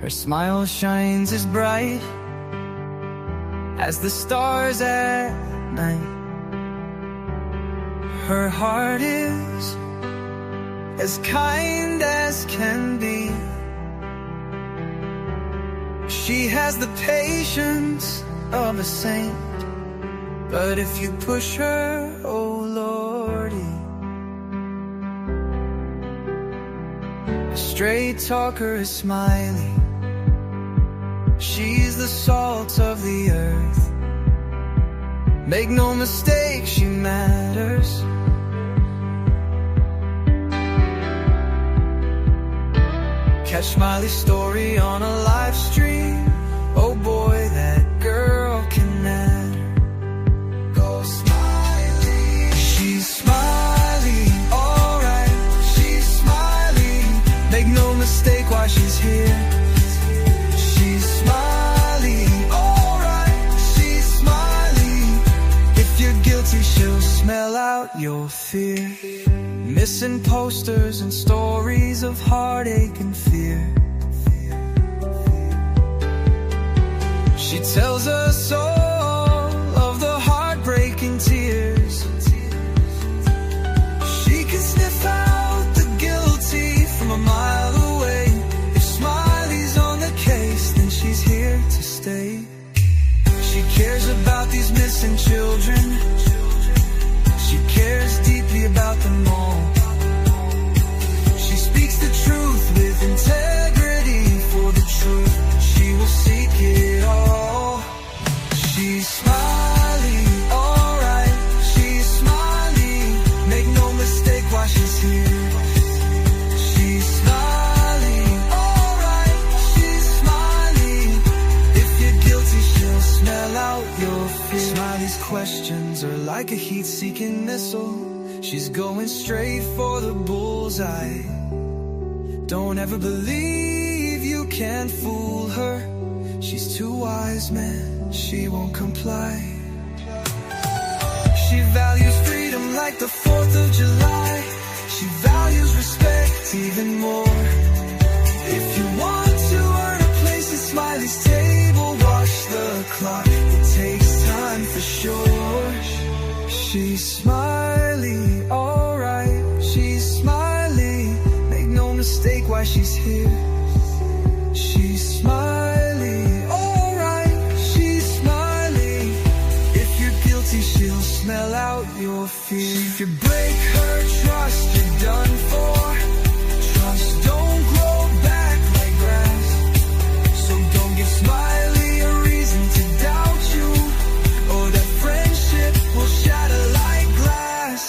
Her smile shines as bright as the stars at night. Her heart is as kind as can be. She has the patience of a saint, but if you push her, oh Lordy. A straight talker is smiling. She's the salt of the earth. Make no mistake, she matters. Catch Smiley's story on a live stream. Oh boy, that girl can matter. Go Smiley. She's Smiley, alright. She's Smiley. Make no mistake why she's here. She's Smiley, alright. She's Smiley. If you're guilty, she'll smell out your fear. Missing posters and stories of heartache and fear. She tells us all of the heartbreaking tears. She can sniff out the guilty from a mile away. If Smiley's on the case, then she's here to stay. She cares about these missing children. She cares deeply about them all. She speaks the truth with integrity. For the truth, she will seek it all. She's Smiley, alright. She's Smiley. Make no mistake why she's here. She's Smiley, alright. She's Smiley. If you're guilty, she'll smell out your fear. Smiley's questions are like a heat-seeking missile. She's going straight for the bullseye. Don't ever believe you can fool her. She's too wise, man, she won't comply. She values freedom like the 4th of July. She values respect even more. If you want to earn a place at Smiley's table, watch the clock, it takes time for sure. She's Smiley, alright. She's Smiley. Make no mistake why she's here. She's Smiley, alright. She's Smiley. If you're guilty, she'll smell out your fear. If you break her trust, you're done for. Trust don't grow back like grass. So don't give Smiley a reason to doubt you, or that friendship will shatter like glass.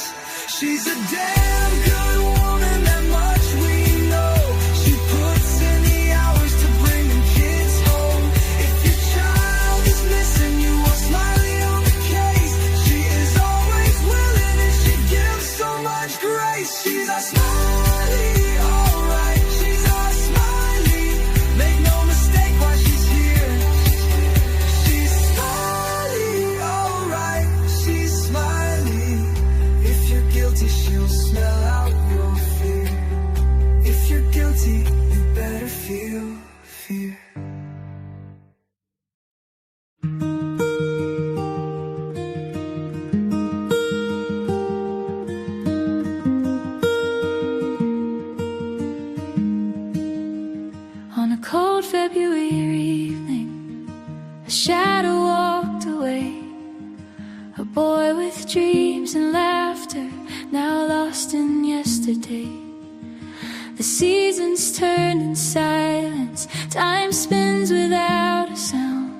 She's a damn good woman, that much we know. She puts in the hours to bring them kids home. If your child is missing, you want Smiley on the case. She is always willing and she gives so much grace. She's a Smiley, alright. She's a Smiley. Make no mistake why she's here. She's Smiley, alright. She's Smiley. If you're guilty, she'll smell out your fear. If you're guilty, you better feel fear. On a cold February evening, a shadow walked away. A boy with dreams and laughter, now lost in yesterday. The seasons turned in silence, time spins without a sound.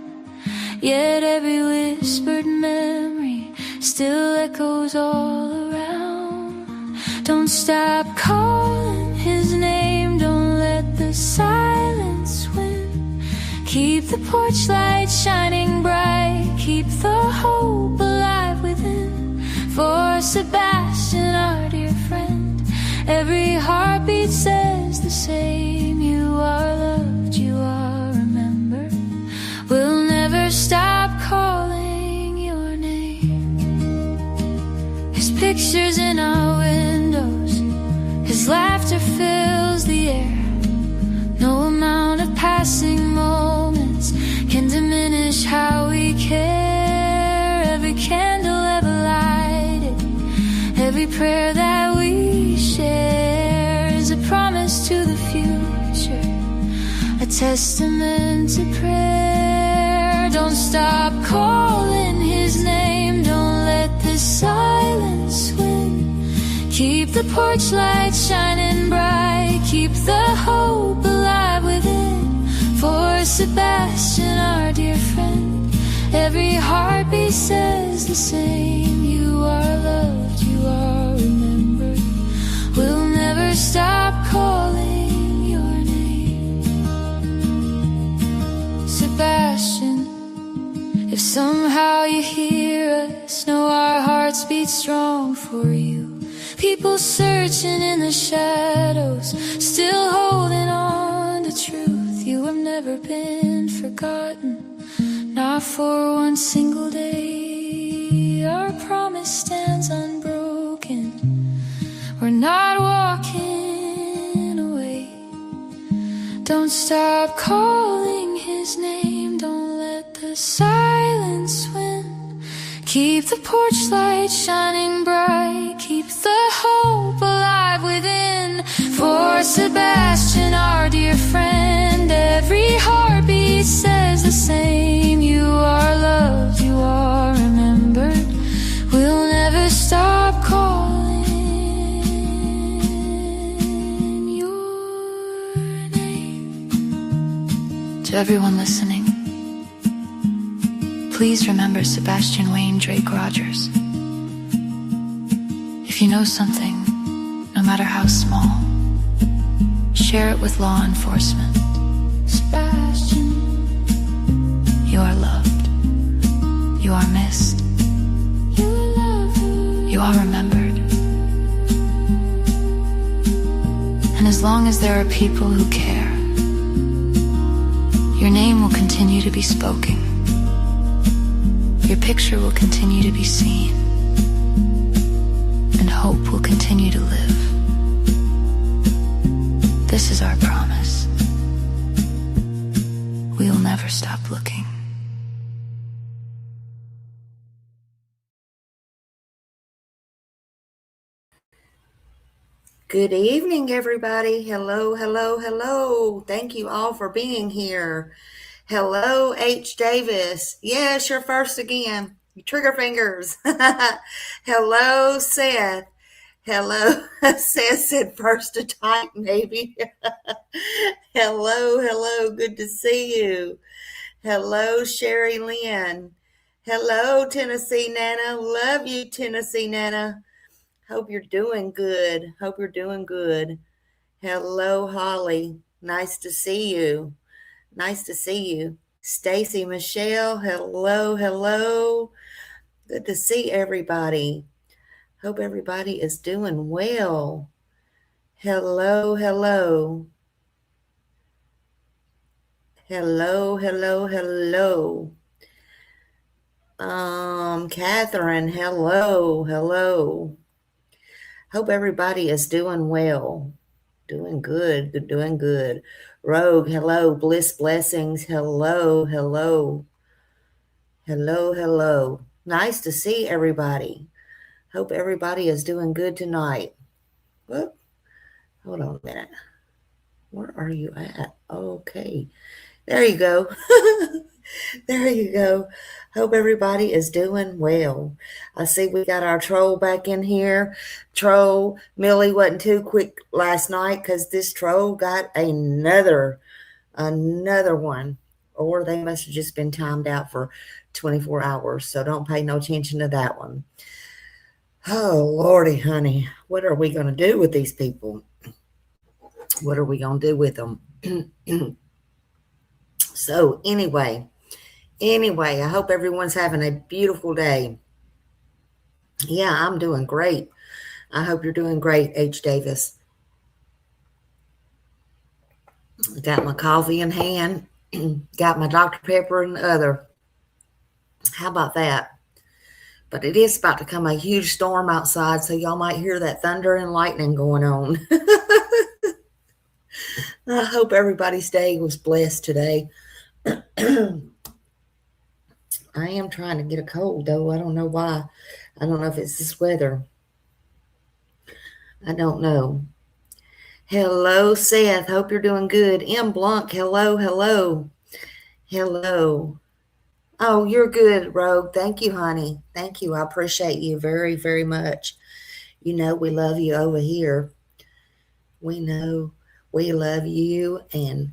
Yet every whispered memory still echoes all around. Don't stop calling his name, don't let the silence win. Keep the porch light shining bright, keep the hope alive within. For Sebastian, our dear friend, every heartbeat says the same. You are loved, you are remembered. We'll never stop calling your name. His pictures in our windows, his laughter fills the air. No amount of passing moments can diminish how we care. Every candle ever lighted, every prayer that we share is a promise to the future, a testament to prayer. Don't stop calling his name, don't let the silence win. Keep the porch light shining bright, keep the hope alive within. For Sebastian, our dear friend, every heartbeat says the same. You are loved, you are remembered. We'll never stop calling your name. Sebastian, if somehow you hear us, know our hearts beat strong for you. People searching in the shadows, still holding on to truth. You have never been forgotten, not for one single day. Our promise stands unbroken, we're not walking away. Don't stop calling his name, don't let the silence win. Keep the porch light shining bright, keep the hope alive within. For Sebastian, our dear friend, every heartbeat says the same. You are loved, you are remembered. We'll never stop calling your name. To everyone listening, please remember Sebastian Wayne Drake Rogers. If you know something, no matter how small, share it with law enforcement. Sebastian, you are loved, you are missed, you are loved, you are remembered. And as long as there are people who care, your name will continue to be spoken. Your picture will continue to be seen, and hope will continue to live. This is our promise. We'll never stop looking. Good evening, everybody. Hello, hello, hello. Thank you all for being here. Hello, H. Davis. Yes, you're first again. You trigger fingers. Hello, Seth. Hello. Seth said first to type, maybe. Hello, hello. Good to see you. Hello, Sherry Lynn. Hello, Tennessee Nana. Love you, Tennessee Nana. Hope you're doing good. Hope you're doing good. Hello, Holly. Nice to see you. Nice to see you. Stacy Michelle, hello, hello. Good to see everybody. Hope everybody is doing well. Hello, hello. Hello, hello, hello. Catherine, hello, hello. Hope everybody is doing well. Doing good, doing good. Rogue, hello. Bliss Blessings, hello, hello. Hello, hello. Nice to see everybody. Hope everybody is doing good tonight. Whoop. Hold on a minute. Where are you at? Okay. There you go. There you go. Hope everybody is doing well. I see we got our troll back in here. Troll, Millie wasn't too quick last night because this troll got another one. Or they must have just been timed out for 24 hours. So don't pay no attention to that one. Oh, Lordy, honey. What are we going to do with these people? What are we going to do with them? So anyway, I hope everyone's having a beautiful day. Yeah, I'm doing great. I hope you're doing great, H. Davis. Got my coffee in hand. Got my Dr. Pepper in the other. How about that? But it is about to come a huge storm outside, so y'all might hear that thunder and lightning going on. I hope everybody's day was blessed today. I am trying to get a cold, though. I don't know why. I don't know if it's this weather. I don't know. Hello, Seth. Hope you're doing good. M. Blanc, hello, hello. Hello. Oh, you're good, Rogue. Thank you, honey. Thank you. I appreciate you very, very much. You know we love you over here. We know we love you, and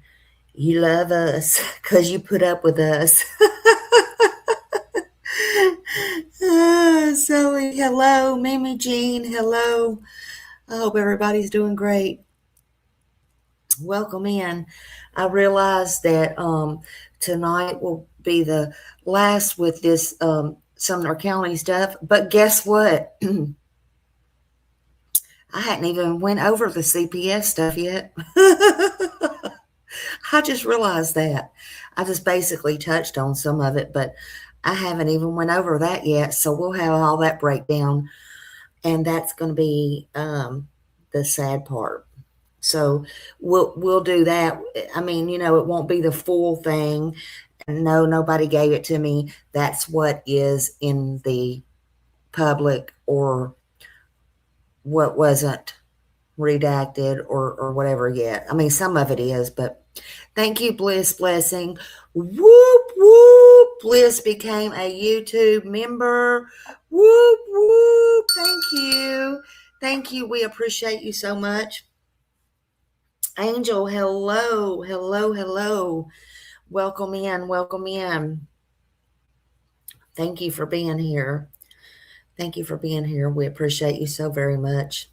you love us because you put up with us. Zoe, hello. Mimi Jean, hello. I hope everybody's doing great. Welcome in. I realize that tonight will be the last with this Sumner County stuff, but guess what? I hadn't even went over the CPS stuff yet. I just realized that. I just basically touched on some of it, but I haven't even went over that yet. So we'll have all that breakdown, and that's going to be the sad part. So we'll do that. I mean, it won't be the full thing. No, nobody gave it to me. That's what is in the public or what wasn't redacted or whatever yet. I mean, some of it is, but thank you, Bliss Blessing. Whoop, whoop. Bliss became a YouTube member. Whoop, whoop. Thank you. Thank you. We appreciate you so much. Angel, hello, hello, hello. Welcome in, welcome in. Thank you for being here. Thank you for being here. We appreciate you so very much.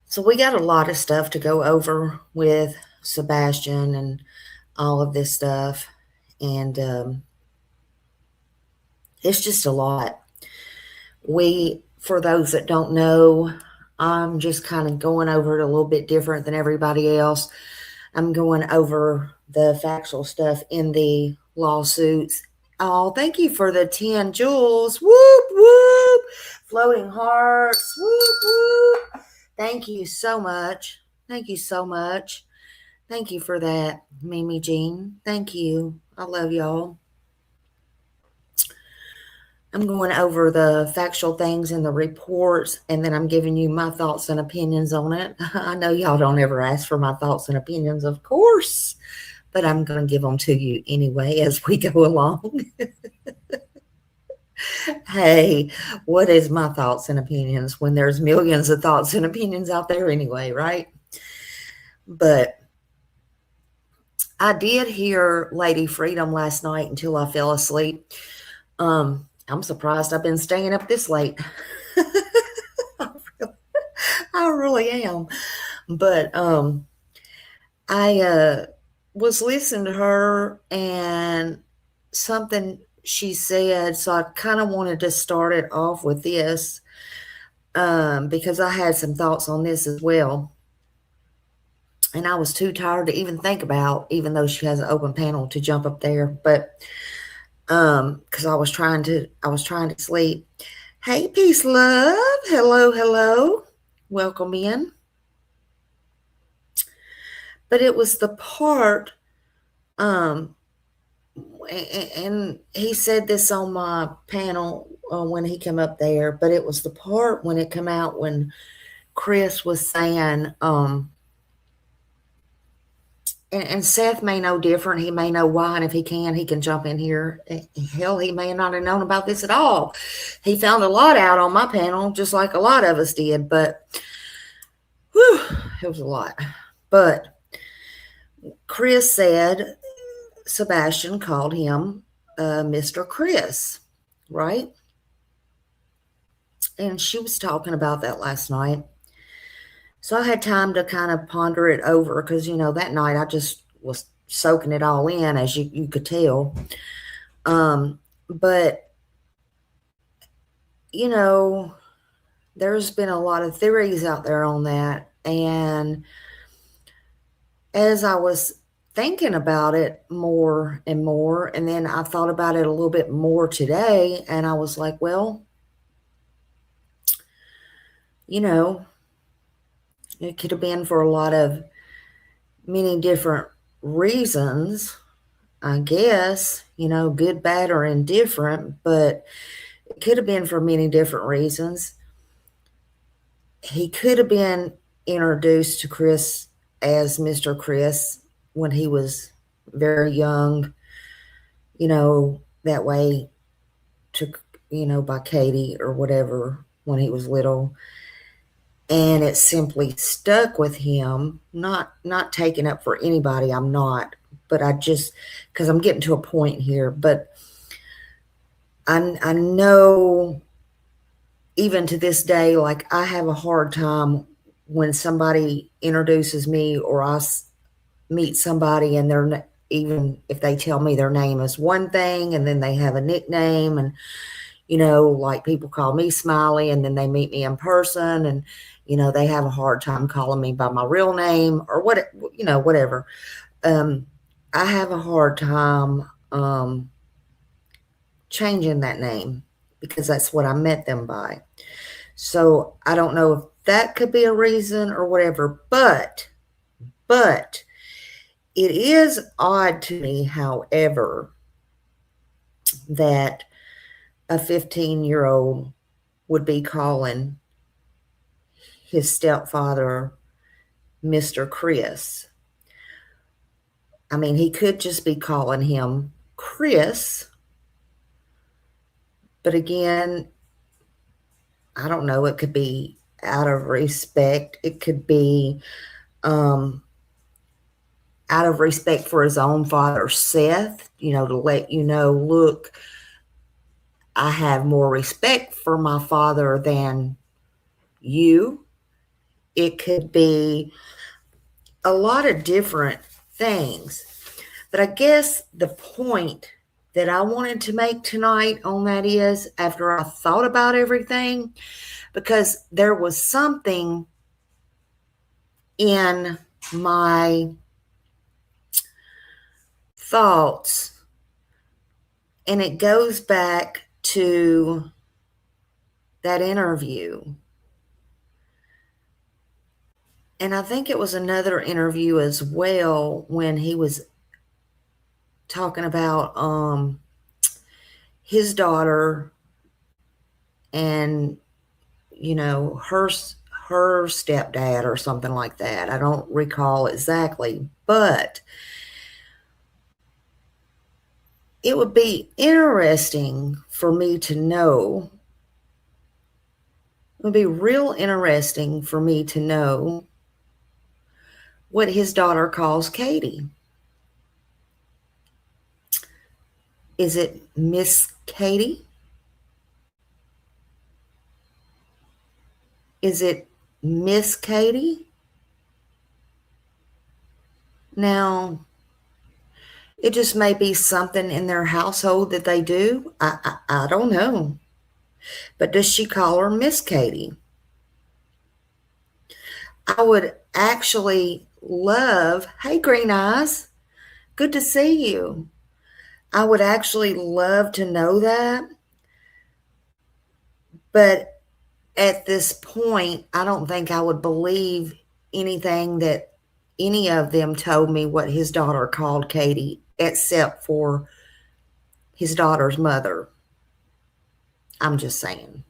So we got a lot of stuff to go over with Sebastian and all of this stuff. And it's just a lot. For those that don't know, I'm just kind of going over it a little bit different than everybody else. I'm going over the factual stuff in the lawsuits. Oh, thank you for the 10 jewels. Whoop, whoop. Floating hearts. Whoop, whoop. Thank you so much. Thank you so much. Thank you for that, Mimi Jean. Thank you. I love y'all. I'm going over the factual things in the reports, and then I'm giving you my thoughts and opinions on it. I know y'all don't ever ask for my thoughts and opinions, of course, but I'm going to give them to you anyway as we go along. Hey, what is my thoughts and opinions when there's millions of thoughts and opinions out there anyway, right? But I did hear Lady Freedom last night until I fell asleep. I'm surprised I've been staying up this late. I really am. But I was listening to her and something she said, so I kind of wanted to start it off with this because I had some thoughts on this as well. And I was too tired to even think about, even though she has an open panel, to jump up there. But because I was trying to sleep. Hey, peace, love. Hello, hello. Welcome in. But it was the part, and he said this on my panel when he came up there, but it was the part when it came out when Chris was saying, and Seth may know different. He may know why, and if he can jump in here. Hell, he may not have known about this at all. He found a lot out on my panel, just like a lot of us did, but whew, it was a lot. But Chris said Sebastian called him Mr. Chris, right? And she was talking about that last night. So I had time to kind of ponder it over because, that night I just was soaking it all in, as you could tell. But, there's been a lot of theories out there on that. And as I was thinking about it more and more, and then I thought about it a little bit more today, and I was like, well, It could have been for a lot of many different reasons, I guess, good, bad, or indifferent, but it could have been for many different reasons. He could have been introduced to Chris as Mr. Chris when he was very young, that way took, by Katie or whatever when he was little. And it simply stuck with him, not taking up for anybody. I'm not, but I just, because I'm getting to a point here, but I know even to this day, like I have a hard time when somebody introduces me or I meet somebody and they're, even if they tell me their name is one thing and then they have a nickname, and like people call me Smiley and then they meet me in person and they have a hard time calling me by my real name or whatever. I have a hard time changing that name because that's what I met them by. So I don't know if that could be a reason or whatever, but it is odd to me, however, that a 15-year-old would be calling his stepfather Mr. Chris. I mean, he could just be calling him Chris. But again, I don't know. It could be out of respect. It could be out of respect for his own father, Seth, to let look, I have more respect for my father than you. It could be a lot of different things. But I guess the point that I wanted to make tonight on that is, after I thought about everything, because there was something in my thoughts, and it goes back to that interview. And I think it was another interview as well when he was talking about his daughter and her stepdad or something like that. I don't recall exactly, but it would be interesting for me to know. It would be real interesting for me to know what his daughter calls Katie. Is it Miss Katie? Is it Miss Katie? Now, it just may be something in their household that they do. I don't know. But does she call her Miss Katie? I would actually love, hey, Green Eyes, good to see you. I would actually love to know that. But at this point, I don't think I would believe anything that any of them told me what his daughter called Katie, except for his daughter's mother. I'm just saying.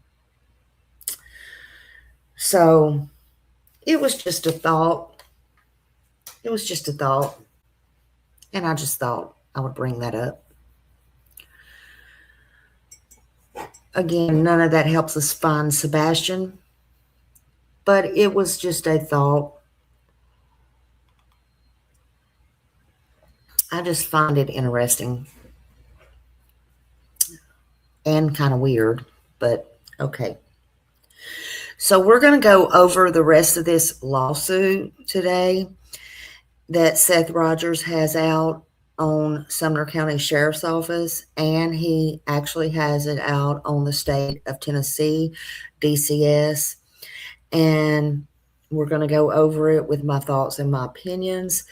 So it was just a thought. It was just a thought. And I just thought I would bring that up. Again, none of that helps us find Sebastian, but it was just a thought. I just find it interesting and kind of weird, but okay. So we're going to go over the rest of this lawsuit today that Seth Rogers has out on Sumner County Sheriff's Office, and he actually has it out on the state of Tennessee, DCS. And we're going to go over it with my thoughts and my opinions.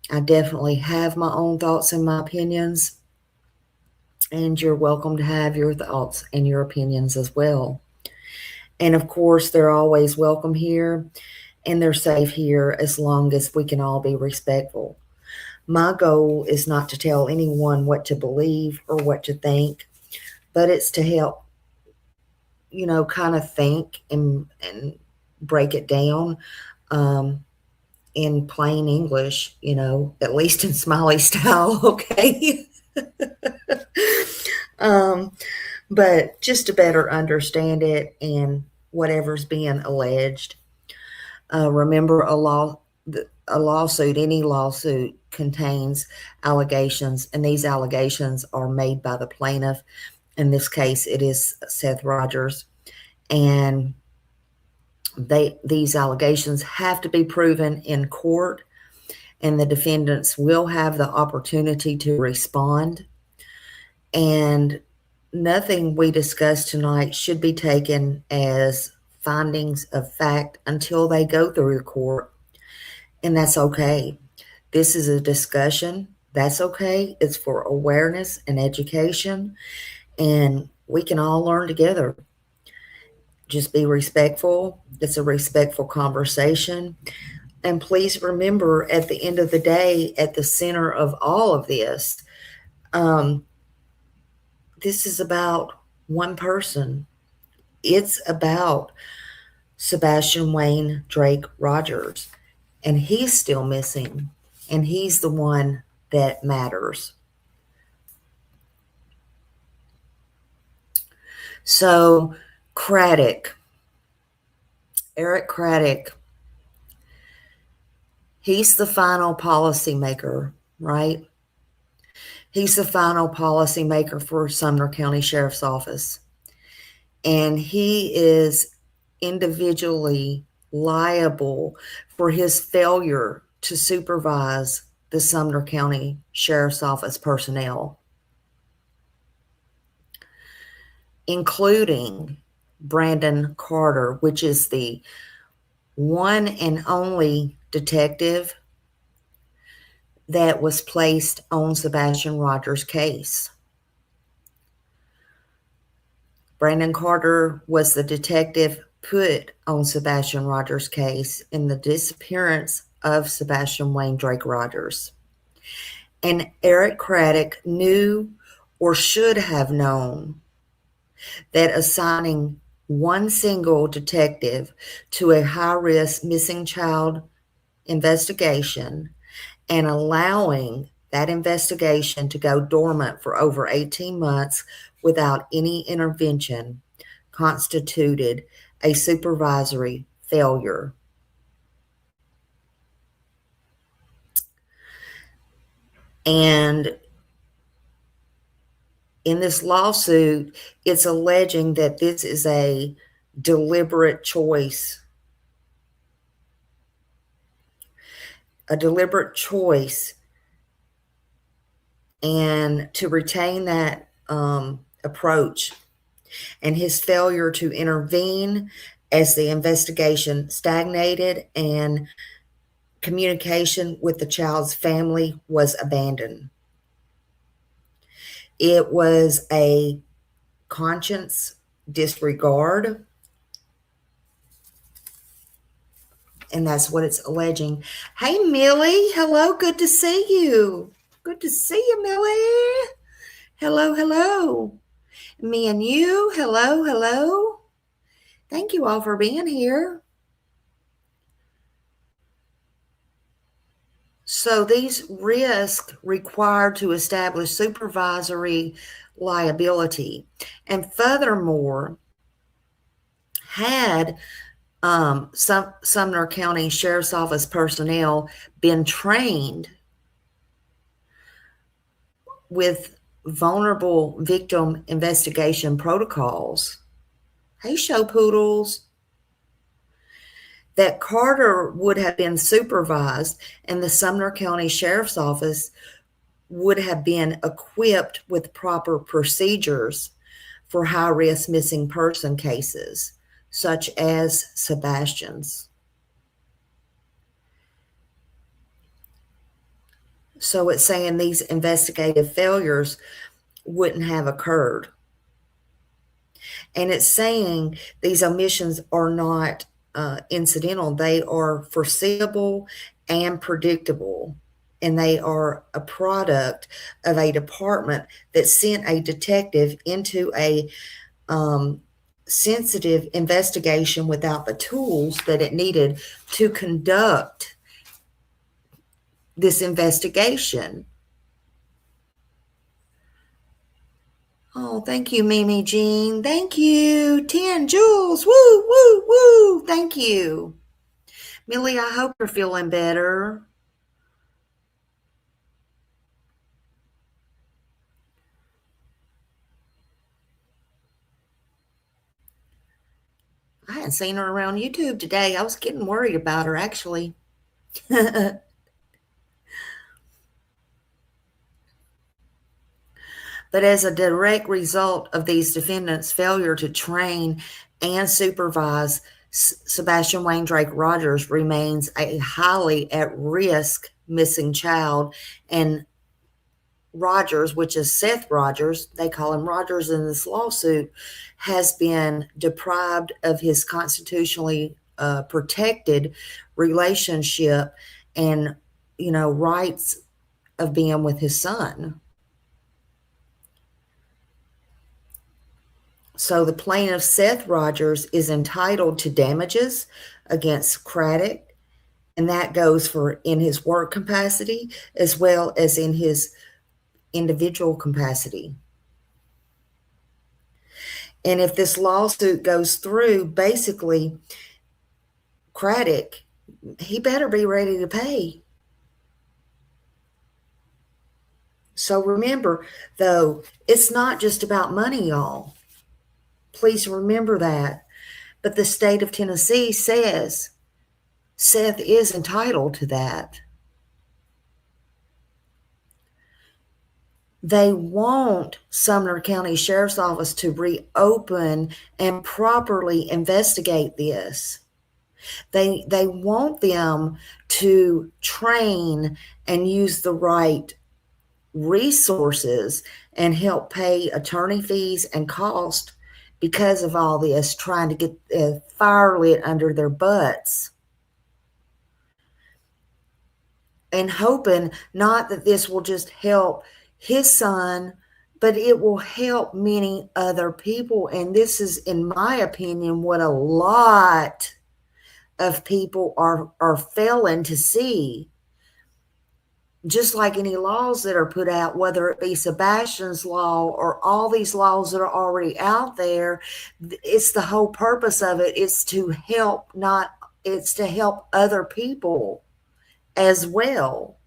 I definitely have my own thoughts and my opinions, and you're welcome to have your thoughts and your opinions as well. And of course, they're always welcome here. and they're safe here as long as we can all be respectful. My goal is not to tell anyone what to believe or what to think, but it's to help, kind of think and break it down in plain English, at least in Smiley style, okay? But just to better understand it and whatever's being alleged. Remember, any lawsuit contains allegations, and these allegations are made by the plaintiff. In this case, it is Seth Rogers, and these allegations have to be proven in court, and the defendants will have the opportunity to respond. And nothing we discuss tonight should be taken as findings of fact until they go through the court, and that's okay. This is a discussion. That's okay. It's for awareness and education, and we can all learn together. Just be respectful. It's a respectful conversation. And please remember, at the end of the day, at the center of all of this, this is about one person. It's about Sebastian Wayne Drake Rogers, and he's still missing, and he's the one that matters. So Eric Craddock, he's the final policymaker, right? He's the final policymaker for Sumner County Sheriff's Office. And he is individually liable for his failure to supervise the Sumner County Sheriff's Office personnel, including Brandon Carter, which is the one and only detective that was placed on Sebastian Rogers' case. Brandon Carter was the detective put on Sebastian Rogers' case in the disappearance of Sebastian Wayne Drake Rogers. And Eric Craddock knew, or should have known, that assigning one single detective to a high-risk missing child investigation and allowing that investigation to go dormant for over 18 months without any intervention constituted a supervisory failure. And in this lawsuit, it's alleging that this is a deliberate choice. A deliberate choice, and to retain that approach, and his failure to intervene as the investigation stagnated and communication with the child's family was abandoned. It was a conscience disregard, and that's what it's alleging. Hey, Millie. Hello. Good to see you. Good to see you, Millie. Hello, hello. Me and you. Hello, hello. Thank you all for being here. So these risks required to establish supervisory liability. And furthermore, had Sumner County Sheriff's Office personnel been trained with vulnerable victim investigation protocols, hey, show poodles, that Carter would have been supervised and the Sumner County Sheriff's Office would have been equipped with proper procedures for high-risk missing person cases, such as Sebastian's. So it's saying these investigative failures wouldn't have occurred. And it's saying these omissions are not incidental. They are foreseeable and predictable. And they are a product of a department that sent a detective into a sensitive investigation without the tools that it needed to conduct this investigation. Oh, thank you, Mimi Jean. Thank you. 10 Jules. Woo, woo, woo. Thank you. Millie, I hope you're feeling better. I hadn't seen her around YouTube today. I was getting worried about her, actually. But as a direct result of these defendants' failure to train and supervise, Sebastian Wayne Drake Rogers remains a highly at-risk missing child, and Rogers, which is Seth Rogers, they call him Rogers in this lawsuit, has been deprived of his constitutionally protected relationship and, rights of being with his son. So the plaintiff, Seth Rogers, is entitled to damages against Craddock, and that goes for in his work capacity as well as in his individual capacity. And if this lawsuit goes through, basically, Craddock, he better be ready to pay. So remember, though, it's not just about money, y'all. Please remember that. But the state of Tennessee says Seth is entitled to that. They want Sumner County Sheriff's Office to reopen and properly investigate this. They want them to train and use the right resources and help pay attorney fees and cost because of all this, trying to get the fire lit under their butts. And hoping not that this will just help his son, but it will help many other people. And this is, in my opinion, what a lot of people are failing to see. Just like any laws that are put out, whether it be Sebastian's law or all these laws that are already out there, it's the whole purpose of it is to help, it's to help other people as well.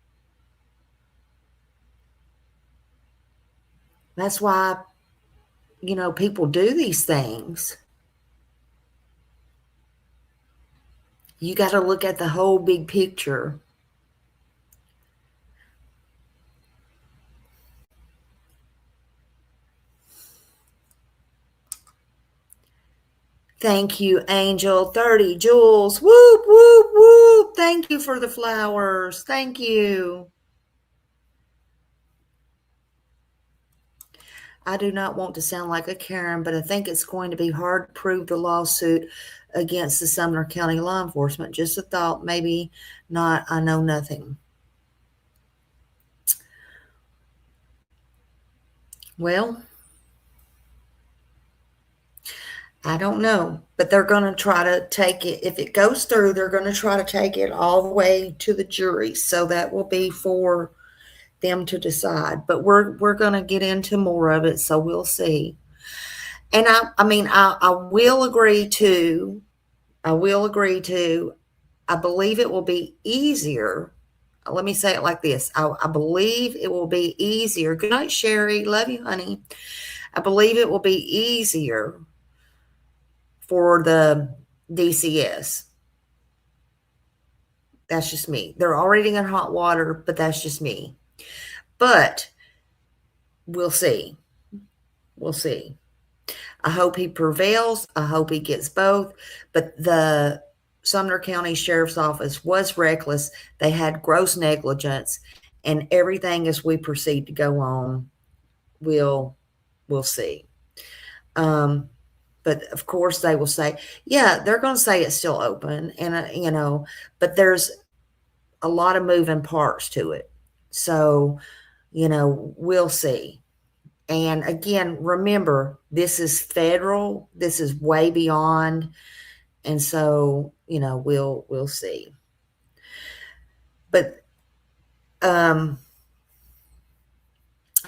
That's why, people do these things. You got to look at the whole big picture. Thank you, Angel. 30 Jules. Whoop, whoop, whoop. Thank you for the flowers. Thank you. I do not want to sound like a Karen, but I think it's going to be hard to prove the lawsuit against the Sumner County law enforcement. Just a thought, maybe not. I know nothing. Well, I don't know, but they're going to try to take it. If it goes through, they're going to try to take it all the way to the jury. So that will be for them to decide. But we're going to get into more of it, so we'll see. And I will agree to. I believe it will be easier. Let me say it like this. I believe it will be easier. Good night, Sherry. Love you, honey. I believe it will be easier for the DCS. That's just me. They're already in hot water, but that's just me. But we'll see. We'll see. I hope he prevails. I hope he gets both. But the Sumner County Sheriff's Office was reckless. They had gross negligence. And everything as we proceed to go on, we'll see. But of course they will say, yeah, they're going to say it's still open. And, but there's a lot of moving parts to it. So, we'll see. And again, remember, this is federal. This is way beyond. And so, we'll see. But, and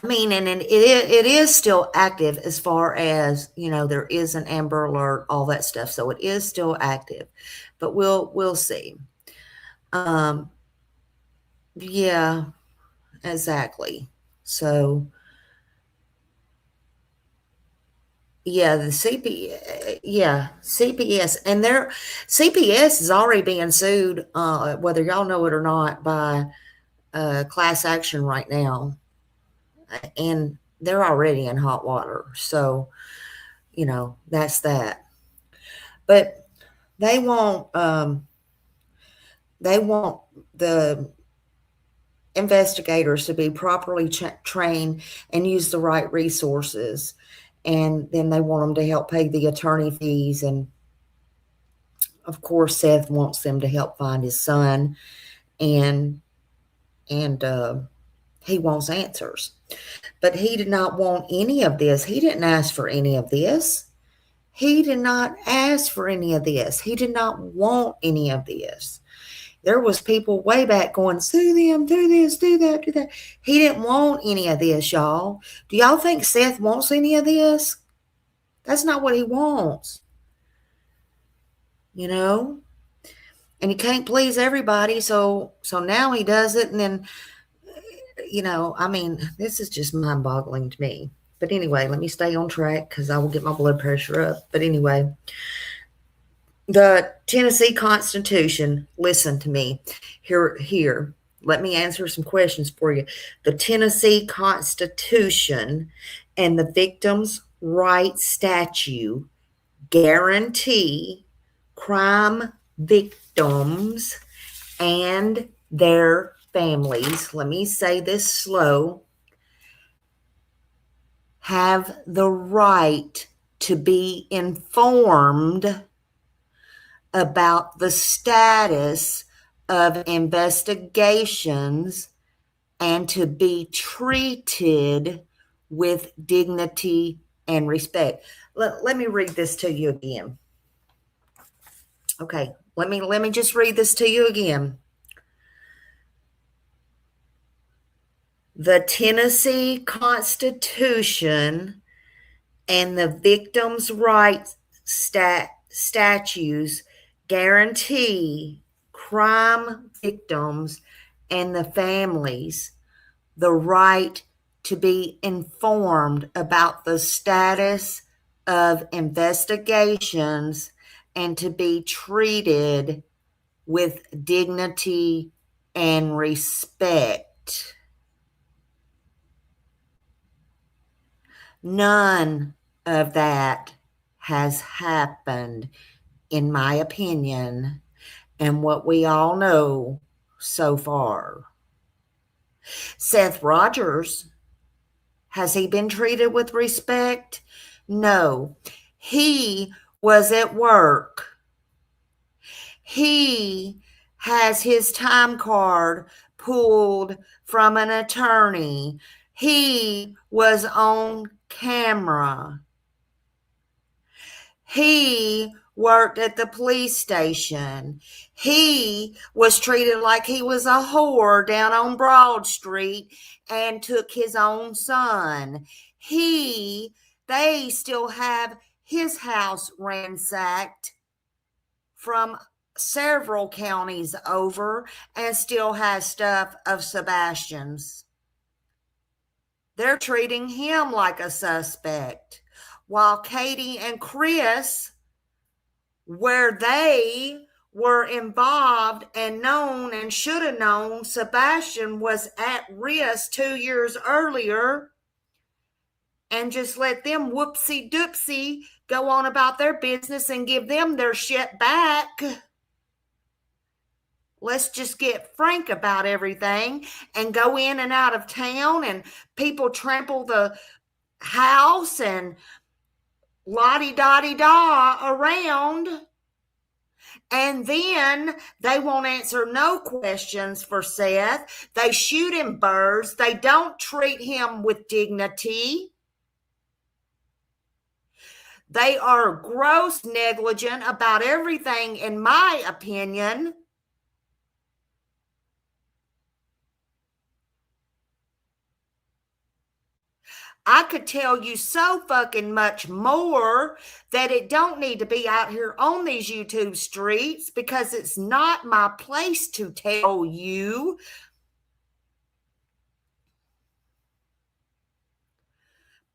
it is still active as far as, there is an Amber Alert, all that stuff. So it is still active, but we'll see. Yeah, exactly. So, yeah, the CPS, and CPS is already being sued, whether y'all know it or not, by class action right now, and they're already in hot water. So, that's that. But they want the investigators to be properly trained and use the right resources. And then they want them to help pay the attorney fees. And of course, Seth wants them to help find his son, and he wants answers. But he did not want any of this. He didn't ask for any of this. He did not ask for any of this. He did not want any of this. There was people way back going, sue them, do this, do that, do that. He didn't want any of this, y'all. Do y'all think Seth wants any of this? That's not what he wants. And he can't please everybody, so now he does it, and then, this is just mind-boggling to me. But anyway, let me stay on track because I will get my blood pressure up. But anyway, the Tennessee Constitution, listen to me. Here, let me answer some questions for you. The Tennessee Constitution and the Victims' Rights Statute guarantee crime victims and their families, let me say this slow, have the right to be informed about the status of investigations and to be treated with dignity and respect. Let me read this to you again. Okay, let me just read this to you again. The Tennessee Constitution and the Victims' Rights statutes guarantee crime victims and the families the right to be informed about the status of investigations and to be treated with dignity and respect. None of that has happened, in my opinion, and what we all know so far. Seth Rogers, has he been treated with respect? No. He was at work. He has his time card pulled from an attorney. He was on camera. He worked at the police station. He was treated like he was a whore down on Broad Street and took his own son. They still have his house ransacked from several counties over and still has stuff of Sebastian's. They're treating him like a suspect. While Katie and Chris, where they were involved and known and should have known Sebastian was at risk 2 years earlier, and just let them whoopsie doopsie go on about their business and give them their shit back. Let's just get frank about everything and go in and out of town, and people trample the house and la-di-da-di-da around. And then they won't answer no questions for Seth. They shoot him birds. They don't treat him with dignity. They are gross negligent about everything, in my opinion. I could tell you so fucking much more that it don't need to be out here on these YouTube streets, because it's not my place to tell you.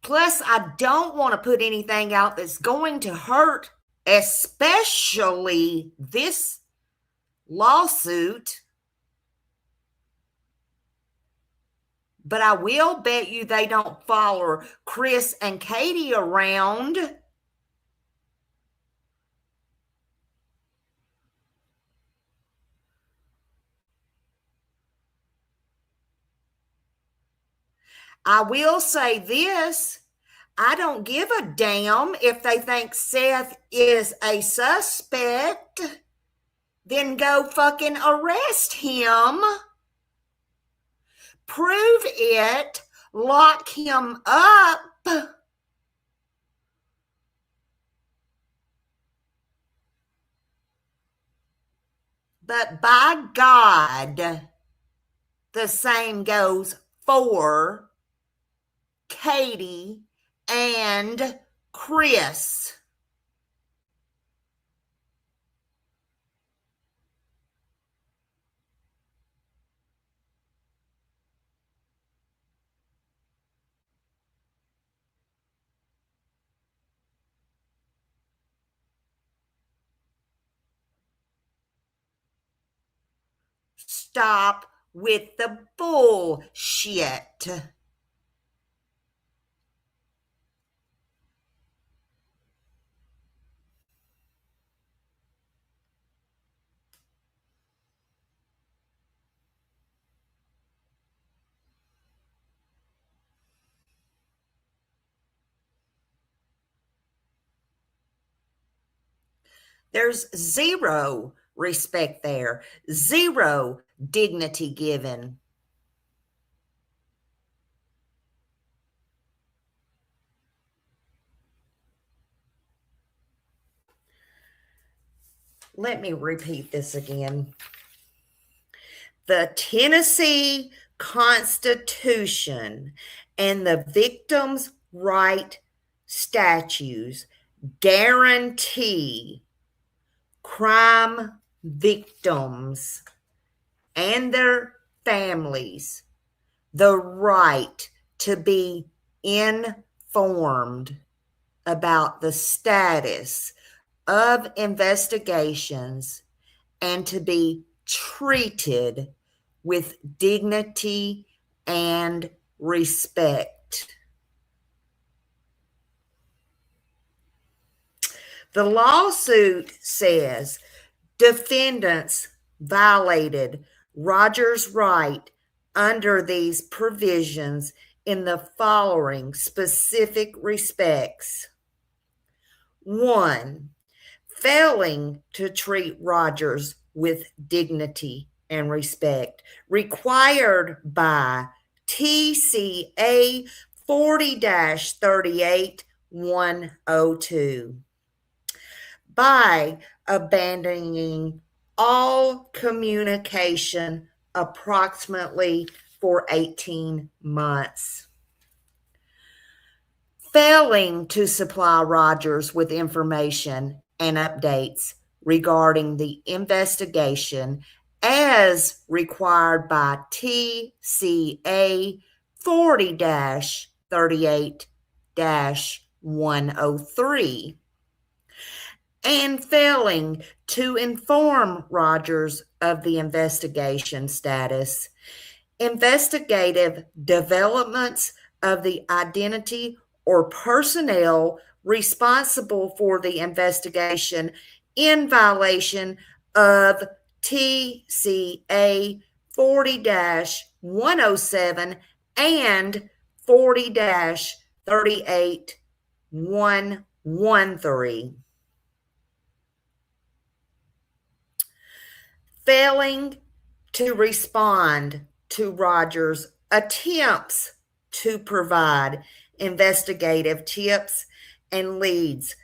Plus, I don't want to put anything out that's going to hurt, especially this lawsuit. But I will bet you they don't follow Chris and Katie around. I will say this. I don't give a damn if they think Seth is a suspect. Then go fucking arrest him. Prove it. Lock him up. But by God, the same goes for Katie and Chris. Stop with the bullshit. There's zero respect there, zero dignity given. Let me repeat this again. The Tennessee Constitution and the Victims' Right statutes guarantee crime victims and their families the right to be informed about the status of investigations and to be treated with dignity and respect. The lawsuit says defendants violated Rogers' right under these provisions in the following specific respects. 1, failing to treat Rogers with dignity and respect required by TCA 40-38-102. By abandoning all communication approximately for 18 months. Failing to supply Rogers with information and updates regarding the investigation as required by TCA 40-38-103. And failing to inform Rogers of the investigation status, investigative developments of the identity or personnel responsible for the investigation in violation of TCA 40-107 and 40-38-110. 1-3. Failing to respond to Rogers' attempts to provide investigative tips and leads,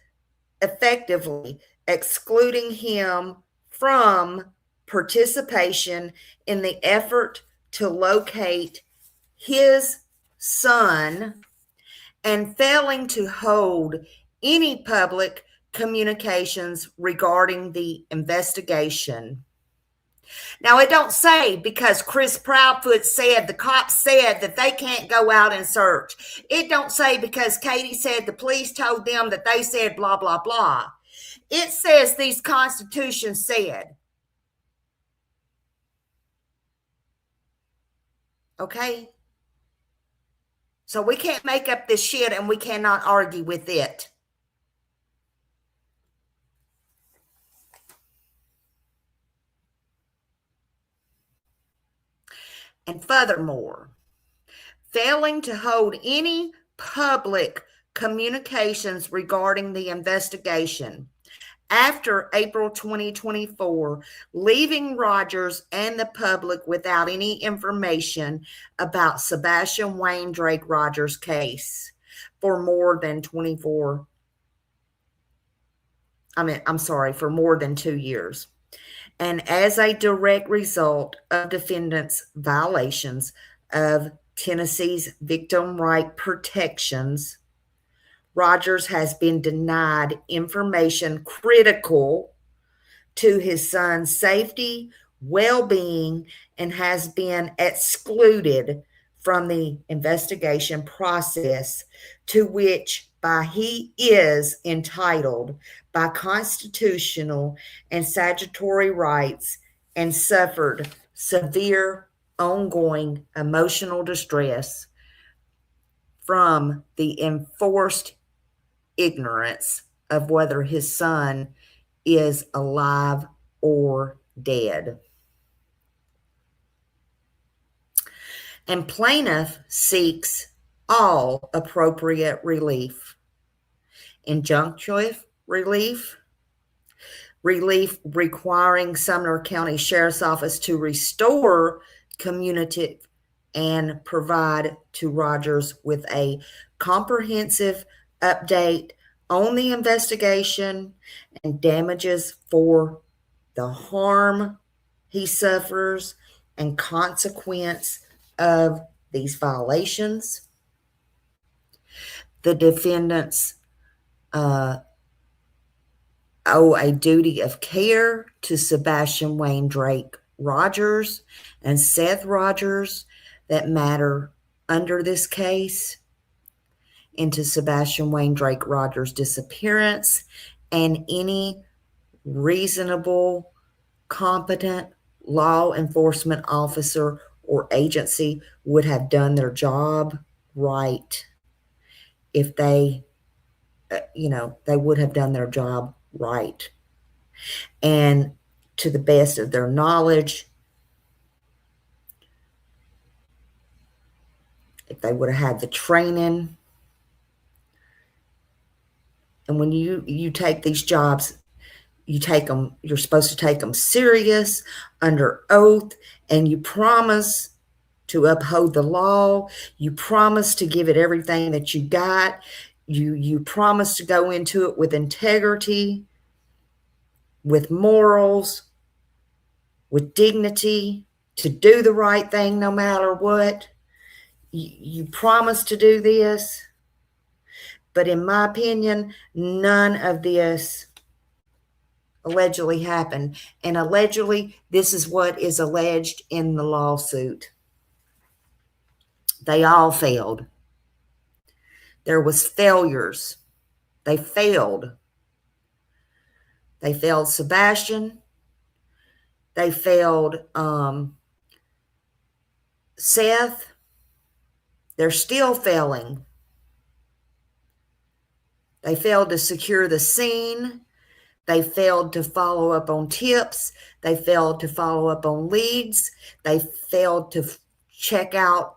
effectively excluding him from participation in the effort to locate his son, and failing to hold any public communications regarding the investigation. Now, it don't say because Chris Proudfoot said, the cops said that they can't go out and search. It don't say because Katie said the police told them that they said blah, blah, blah. It says these constitutions said. Okay? So we can't make up this shit and we cannot argue with it. And furthermore, failing to hold any public communications regarding the investigation after April 2024, leaving Rogers and the public without any information about Sebastian Wayne Drake Rogers' case for more than 2 years. And as a direct result of defendants' violations of Tennessee's victim right protections, Rogers has been denied information critical to his son's safety, well-being, and has been excluded from the investigation process to which he is entitled by constitutional and statutory rights, and suffered severe ongoing emotional distress from the enforced ignorance of whether his son is alive or dead. And plaintiff seeks all appropriate relief: injunctive relief, relief requiring Sumner County Sheriff's Office to restore community and provide to Rogers with a comprehensive update on the investigation and damages for the harm he suffers and consequence of these violations. The defendants owe a duty of care to Sebastian Wayne Drake Rogers and Seth Rogers that matter under this case, into Sebastian Wayne Drake Rogers' disappearance, and any reasonable, competent law enforcement officer or agency would have done their job right if they would have done their job right. And to the best of their knowledge, if they would have had the training. And when you take these jobs, you're supposed to take them serious, under oath, and you promise to uphold the law. You promise to give it everything that you got. You promise to go into it with integrity, with morals, with dignity, to do the right thing no matter what. You promise to do this. But in my opinion, none of this allegedly happened. And allegedly, this is what is alleged in the lawsuit. They all failed. There was failures. They failed. They failed Sebastian. They failed Seth. They're still failing. They failed to secure the scene. They failed to follow up on tips. They failed to follow up on leads. They failed to check out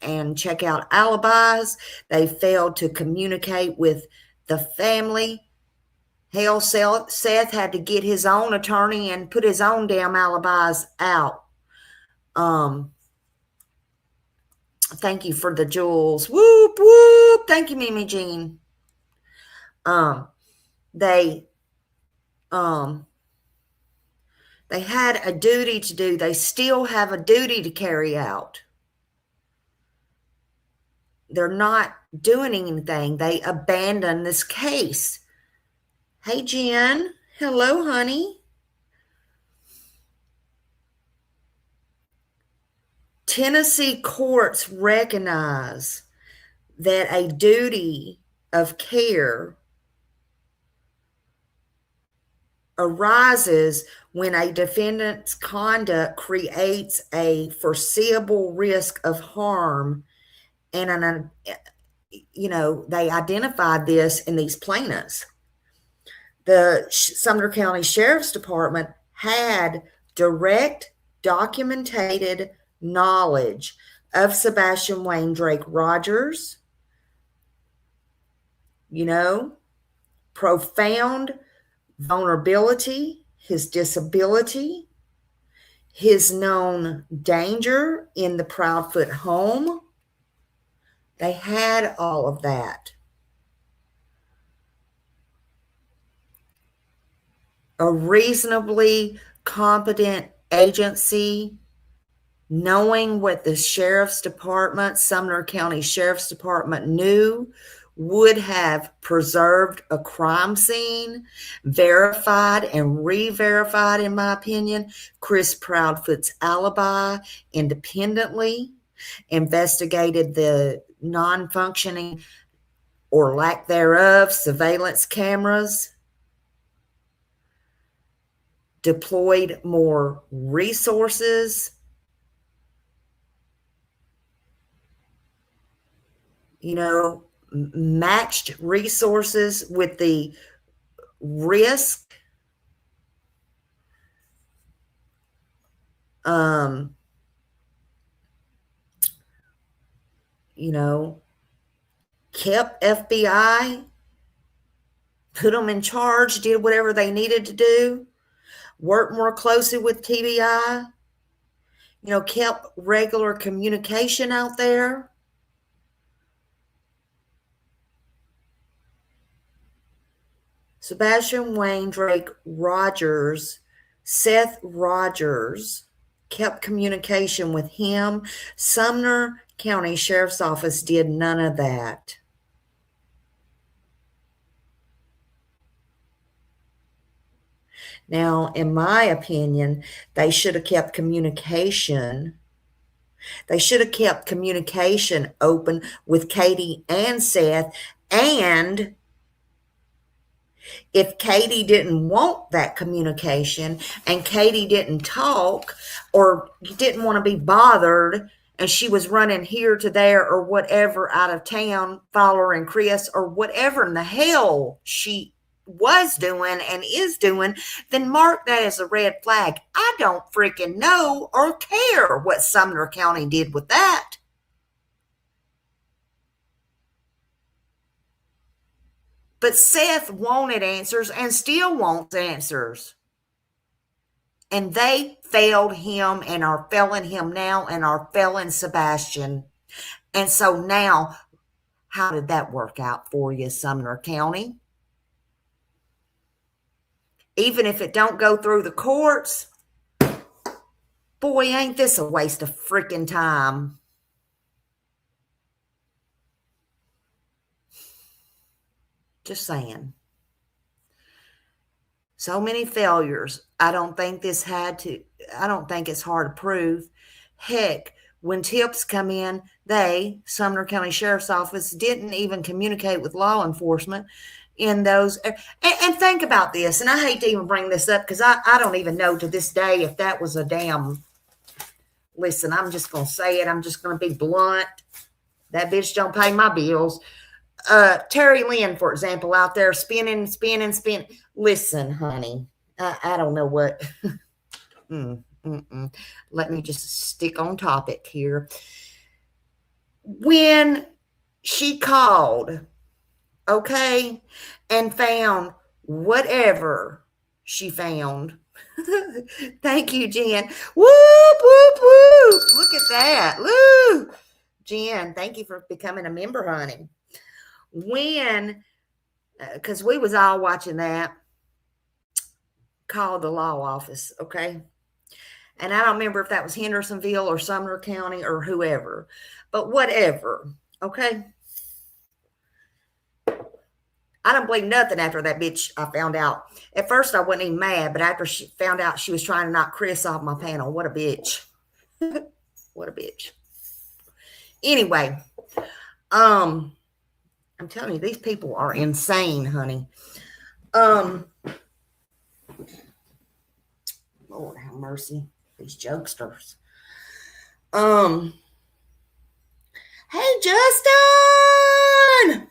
alibis. They failed to communicate with the family. Hell, Seth had to get his own attorney and put his own damn alibis out. Thank you for the jewels. Whoop, whoop. Thank you, Mimi Jean. They had a duty to do. They still have a duty to carry out. They're not doing anything. They abandon this case. Hey, Jen. Hello, honey. Tennessee courts recognize that a duty of care arises when a defendant's conduct creates a foreseeable risk of harm, and they identified this in these plaintiffs. The Sumner County Sheriff's Department had direct documented knowledge of Sebastian Wayne Drake Rogers, profound vulnerability, his disability, his known danger in the Proudfoot home. They had all of that. A reasonably competent agency, knowing what the Sheriff's Department, Sumner County Sheriff's Department knew, would have preserved a crime scene, verified and re-verified, in my opinion, Chris Proudfoot's alibi independently, investigated the non-functioning or lack thereof surveillance cameras, deployed more resources, matched resources with the risk. Kept FBI, put them in charge, did whatever they needed to do, worked more closely with TBI, kept regular communication out there. Sebastian Wayne Drake Rogers, Seth Rogers, kept communication with him. Sumner County Sheriff's Office did none of that. Now, in my opinion, they should have kept communication. They should have kept communication open with Katie and Seth. And if Katie didn't want that communication and Katie didn't talk or didn't want to be bothered and she was running here to there or whatever out of town following Chris or whatever in the hell she was doing and is doing, then mark that as a red flag. I don't freaking know or care what Sumner County did with that. But Seth wanted answers and still wants answers. And they failed him and are failing him now and are failing Sebastian. And so now, how did that work out for you, Sumner County? Even if it don't go through the courts, boy, ain't this a waste of freaking time. Just saying. So many failures. I don't think it's hard to prove. Heck, when tips come in, Sumner County Sheriff's Office, didn't even communicate with law enforcement in those. And think about this, and I hate to even bring this up because I don't even know to this day if that was a damn, listen, I'm just going to say it. I'm just going to be blunt. That bitch don't pay my bills. Terry Lynn, for example, out there spinning. Listen, honey, I don't know what. Let me just stick on topic here. When she called okay, and found whatever she found. Thank you, Jen. Whoop, whoop, whoop. Look at that. Woo. Jen, thank you for becoming a member, honey. When, because we was all watching that, called the law office, okay? And I don't remember if that was Hendersonville or Sumner County or whoever, but whatever, okay? I don't believe nothing after that bitch I found out. At first, I wasn't even mad, but after she found out she was trying to knock Chris off my panel, what a bitch. What a bitch. Anyway, I'm telling you, these people are insane, honey. Lord have mercy, these jokesters. Hey, Justin.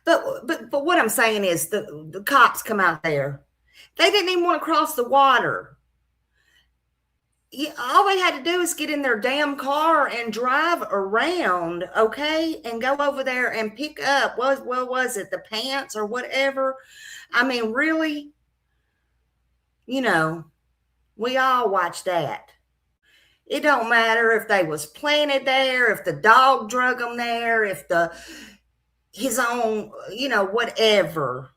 But what I'm saying is the cops come out there. They didn't even want to cross the water. All they had to do is get in their damn car and drive around, okay, and go over there and pick up, what was it, the pants or whatever? I mean, really? You know, we all watch that. It don't matter if they was planted there, if the dog drug them there, if his own, you know, whatever.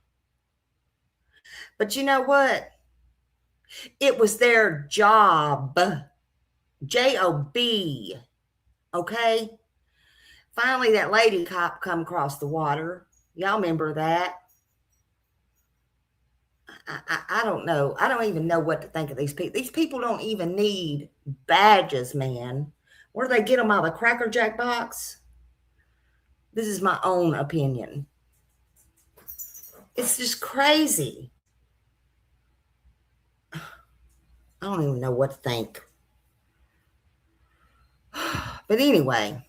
But you know what? It was their job. J-O-B. Okay? Finally, that lady cop come across the water. Y'all remember that? I don't know. I don't even know what to think of these people. These people don't even need badges, man. Where do they get them out of the Cracker Jack box? This is my own opinion. It's just crazy. I don't even know what to think. But anyway,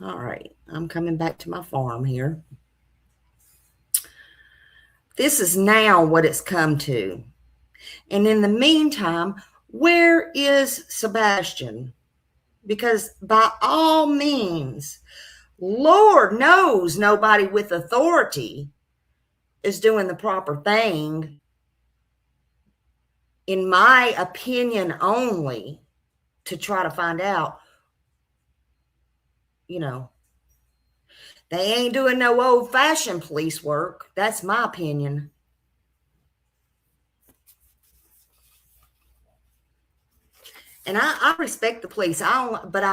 all right. I'm coming back to my farm here. This is now what it's come to. And in the meantime, where is Sebastian? Because by all means, Lord knows nobody with authority is doing the proper thing, in my opinion only, to try to find out, you know, they ain't doing no old-fashioned police work. That's my opinion. And I respect the police. But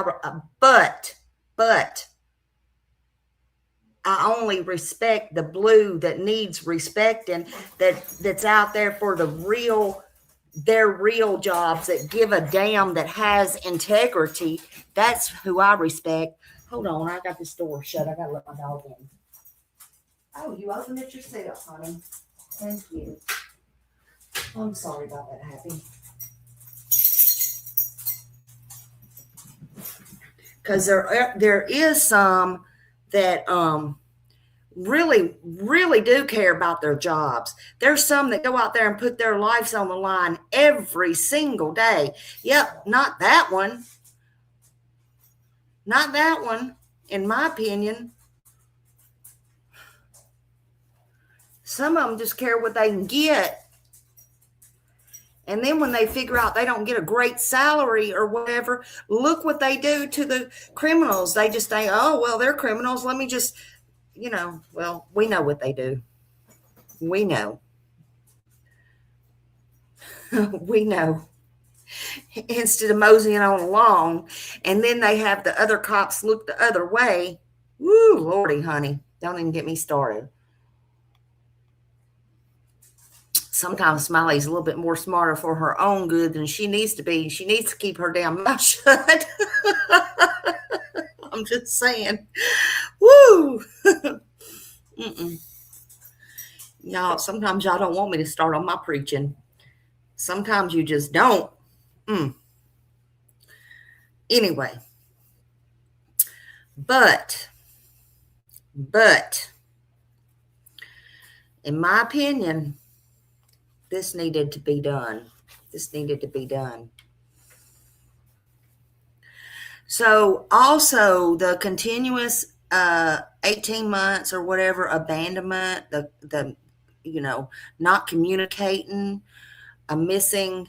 I only respect the blue that needs respecting, that's out there for their real jobs, that give a damn, that has integrity. That's who I respect. Hold on, I got this door shut. I gotta let my dog in. Oh, you opened it yourself, honey. Thank you. I'm sorry about that, Happy. Because there is some that really, really do care about their jobs. There's some that go out there and put their lives on the line every single day. Yep, not that one. Not that one, in my opinion. Some of them just care what they can get. And then when they figure out they don't get a great salary or whatever, look what they do to the criminals. They just think, oh, well, they're criminals. Let me just, you know, well, we know what they do. We know. We know. Instead of moseying on along, and then they have the other cops look the other way. Woo, Lordy, honey. Don't even get me started. Sometimes Smiley's a little bit more smarter for her own good than she needs to be. She needs to keep her damn mouth shut. I'm just saying. Woo. Y'all, sometimes y'all don't want me to start on my preaching. Sometimes you just don't. Anyway. But, in my opinion, this needed to be done. This needed to be done. So also the continuous 18 months or whatever abandonment, the not communicating, a missing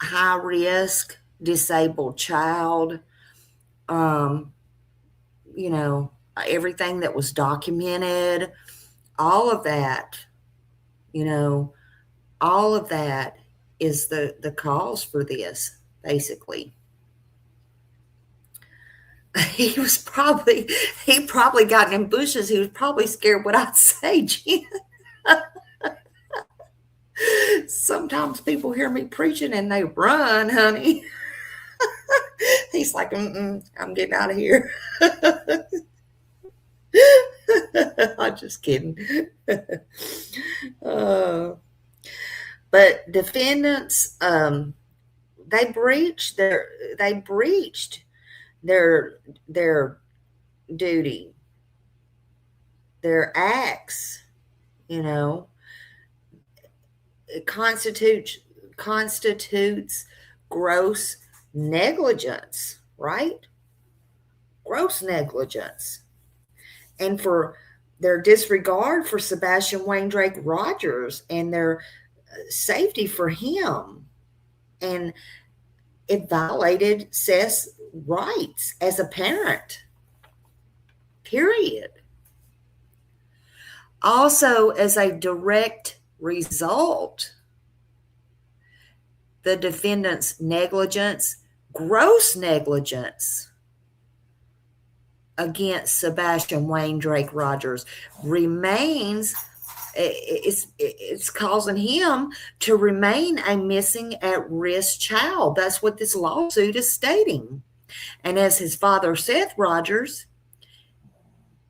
high risk disabled child, um, everything that was documented, all of that, all of that is the cause for this, basically. He probably got in bushes. He was probably scared what I'd say, Jen. Sometimes people hear me preaching and they run, honey. He's like, I'm getting out of here. I'm just kidding. But defendants, they breached their duty, their acts. It constitutes gross negligence, right? Gross negligence. And for their disregard for Sebastian Wayne Drake Rogers and their safety for him. And it violated Seth's rights as a parent, period. Also, as a direct result, the defendant's negligence, gross negligence, against Sebastian Wayne Drake Rogers remains, it's causing him to remain a missing at-risk child. That's what this lawsuit is stating. And as his father, Seth Rogers,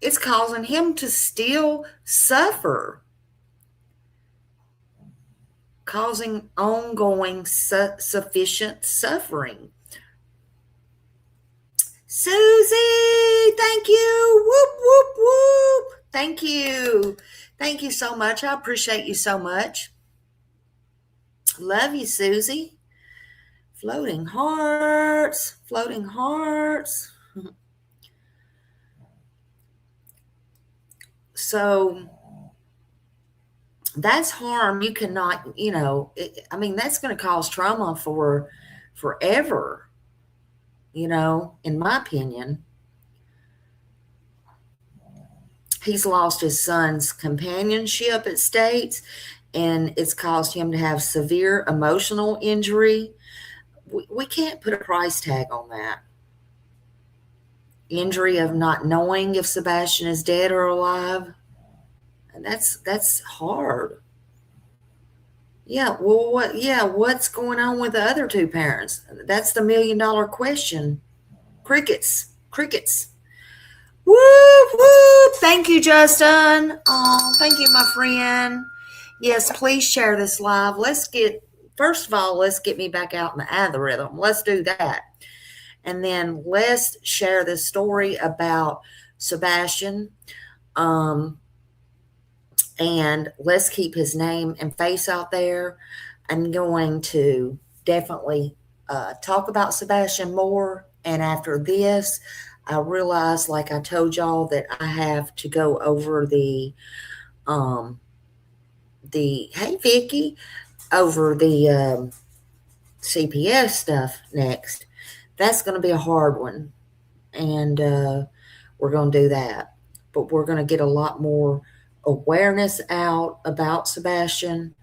it's causing him to still suffer, causing ongoing sufficient suffering. Susie, thank you. Whoop, whoop, whoop. Thank you. Thank you so much. I appreciate you so much. Love you, Susie. Floating hearts, floating hearts. So that's harm you cannot, that's going to cause trauma for forever. In my opinion, he's lost his son's companionship, it states, and it's caused him to have severe emotional injury. We can't put a price tag on that. Injury of not knowing if Sebastian is dead or alive. And that's hard. Yeah, well, what's going on with the other two parents? That's the $1 million question. Crickets. Whoop, whoop. Thank you, Justin. Oh, thank you, my friend. Yes, please share this live. First of all, let's get me back out in the algorithm. Let's do that. And then let's share this story about Sebastian. And let's keep his name and face out there. I'm going to definitely talk about Sebastian more. And after this, I realized, like I told y'all, that I have to go over the hey Vicky, over the CPS stuff next. That's going to be a hard one. And we're going to do that. But we're going to get a lot more awareness out about Sebastian,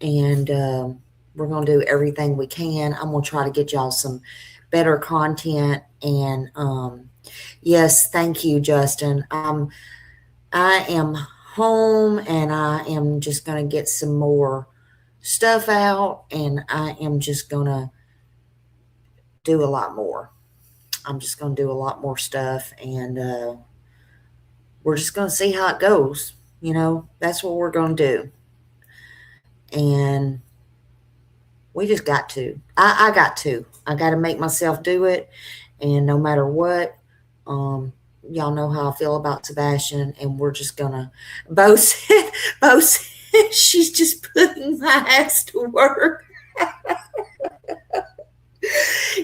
and we're going to do everything we can. I'm going to try to get y'all some better content. And yes, thank you, Justin. I am home, and I am just going to get some more stuff out, and I am just going to do a lot more. I'm just going to do a lot more stuff, and we're just going to see how it goes. That's what we're going to do. And we just got to. I got to make myself do it. And no matter what, y'all know how I feel about Sebastian. And we're just going to, Bo said, she's just putting my ass to work.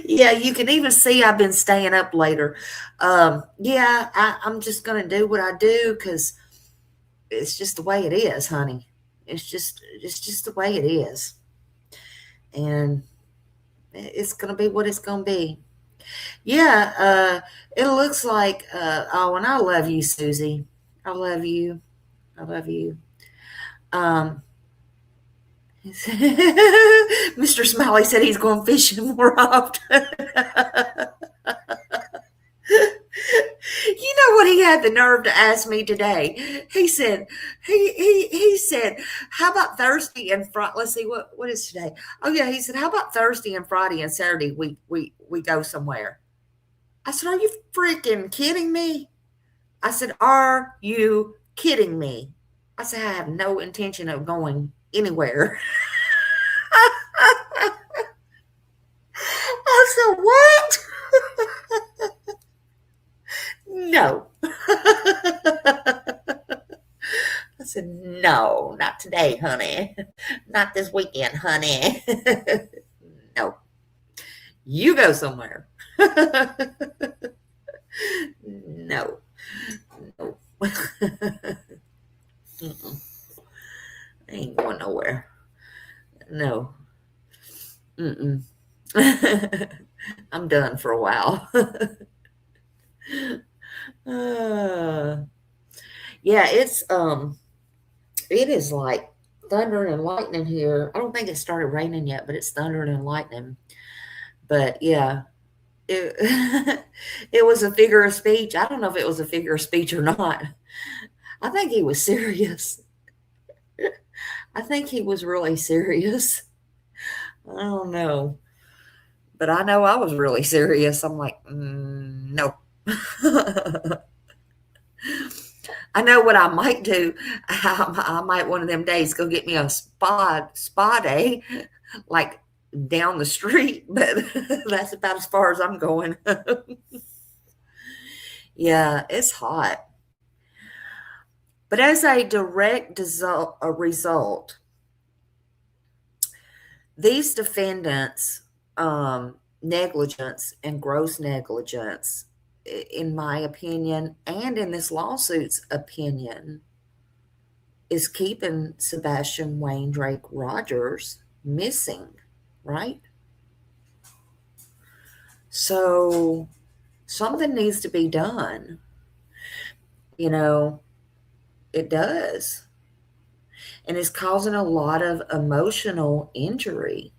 Yeah, you can even see I've been staying up later. Yeah, I'm just going to do what I do because it's just the way it is, honey. It's just the way it is. And it's going to be what it's going to be. Yeah, it looks like, oh, and I love you, Susie. I love you. I love you. Um, Mr. Smiley said he's going fishing more often. You know what he had the nerve to ask me today? He said, he said, how about Thursday and Friday? Let's see, what is today? Oh yeah, he said, how about Thursday and Friday and Saturday we go somewhere? I said, are you freaking kidding me? I said, are you kidding me? I said, I have no intention of going anywhere. I said, what? No. I said, no, not today, honey. Not this weekend, honey. No. You go somewhere. No. No. I ain't going nowhere. No. Mm-mm. I'm done for a while. Yeah, it is like thundering and lightning here. I don't think it started raining yet, but it's thundering and lightning. But yeah, it, it was a figure of speech. I don't know if it was a figure of speech or not. I think he was serious. I think he was really serious. I don't know. But I know I was really serious. I'm like, no. I know what I might do. I might one of them days go get me a spa day, like down the street, but that's about as far as I'm going. Yeah, it's hot. But as a direct result, these defendants' negligence and gross negligence, in my opinion, and in this lawsuit's opinion, is keeping Sebastian Wayne Drake Rogers missing, right? So something needs to be done. You know, it does. And it's causing a lot of emotional injury.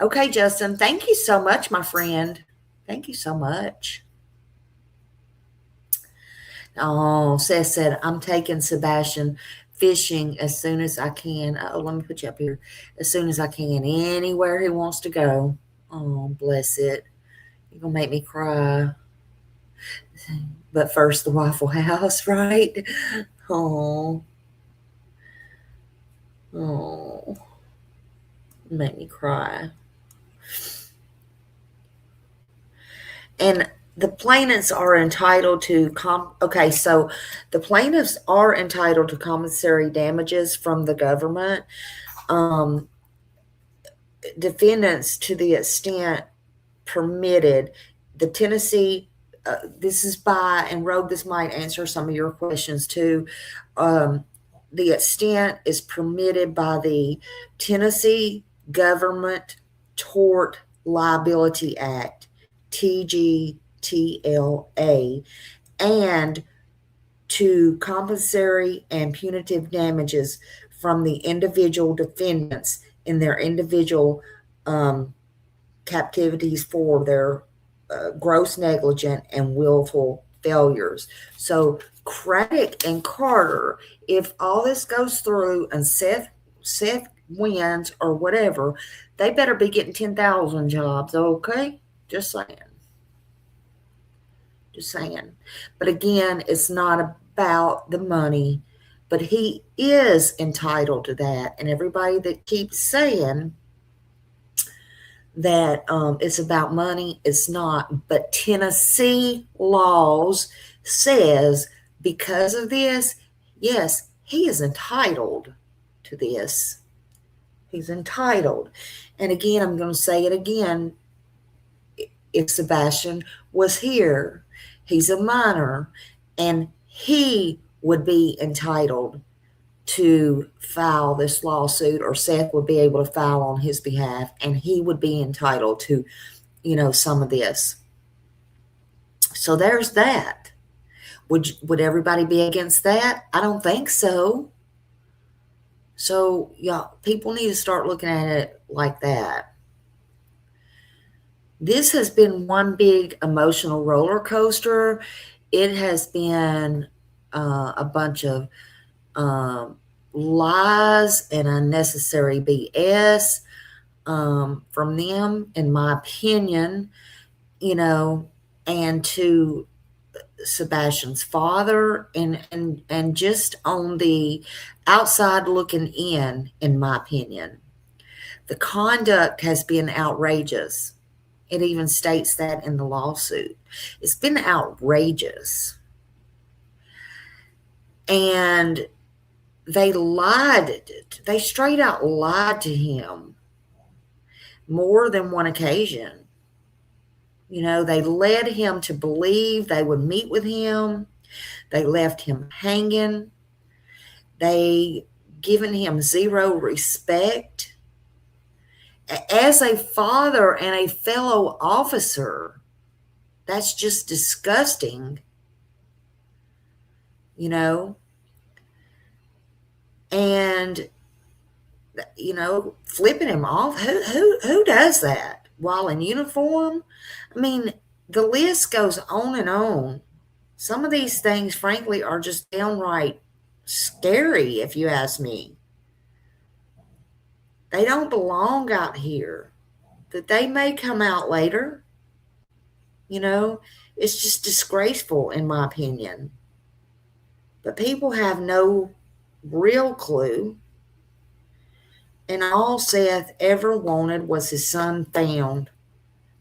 Okay, Justin, thank you so much, my friend. Thank you so much. Oh, Seth said, I'm taking Sebastian fishing as soon as I can. Oh, let me put you up here. As soon as I can, anywhere he wants to go. Oh, bless it. You're going to make me cry. But first, the Waffle House, right? Oh. Oh. Make me cry. And the plaintiffs are entitled to so the plaintiffs are entitled to compensatory damages from the government. Defendants, to the extent permitted, the Tennessee, this is by, and Rogue, this might answer some of your questions too. The extent is permitted by the Tennessee Government Tort Liability Act, TGTLA, and to compensatory and punitive damages from the individual defendants in their individual captivities for their gross negligent and willful failures. So Craddock and Carter, if all this goes through and Seth wins or whatever, they better be getting 10,000 jobs, okay? Just saying. Just saying. But again, it's not about the money, but he is entitled to that. And everybody that keeps saying that it's about money, it's not. But Tennessee laws says because of this, yes, he is entitled to this. He's entitled. And again, I'm going to say it again. if Sebastian was here. He's a minor, and he would be entitled to file this lawsuit, or Seth would be able to file on his behalf, and he would be entitled to, some of this. So there's that. Would everybody be against that? I don't think so. So, people need to start looking at it like that. This has been one big emotional roller coaster. It has been a bunch of lies and unnecessary BS from them, in my opinion, and to Sebastian's father, and just on the outside looking in my opinion. The conduct has been outrageous. It even states that in the lawsuit. It's been outrageous. And they lied. They straight out lied to him more than one occasion. They led him to believe they would meet with him. They left him hanging. They given him zero respect. As a father and a fellow officer, that's just disgusting, and flipping him off. Who does that while in uniform? I mean, the list goes on and on. Some of these things, frankly, are just downright scary, if you ask me. They don't belong out here. That they may come out later. It's just disgraceful, in my opinion. But people have no real clue. And all Seth ever wanted was his son found.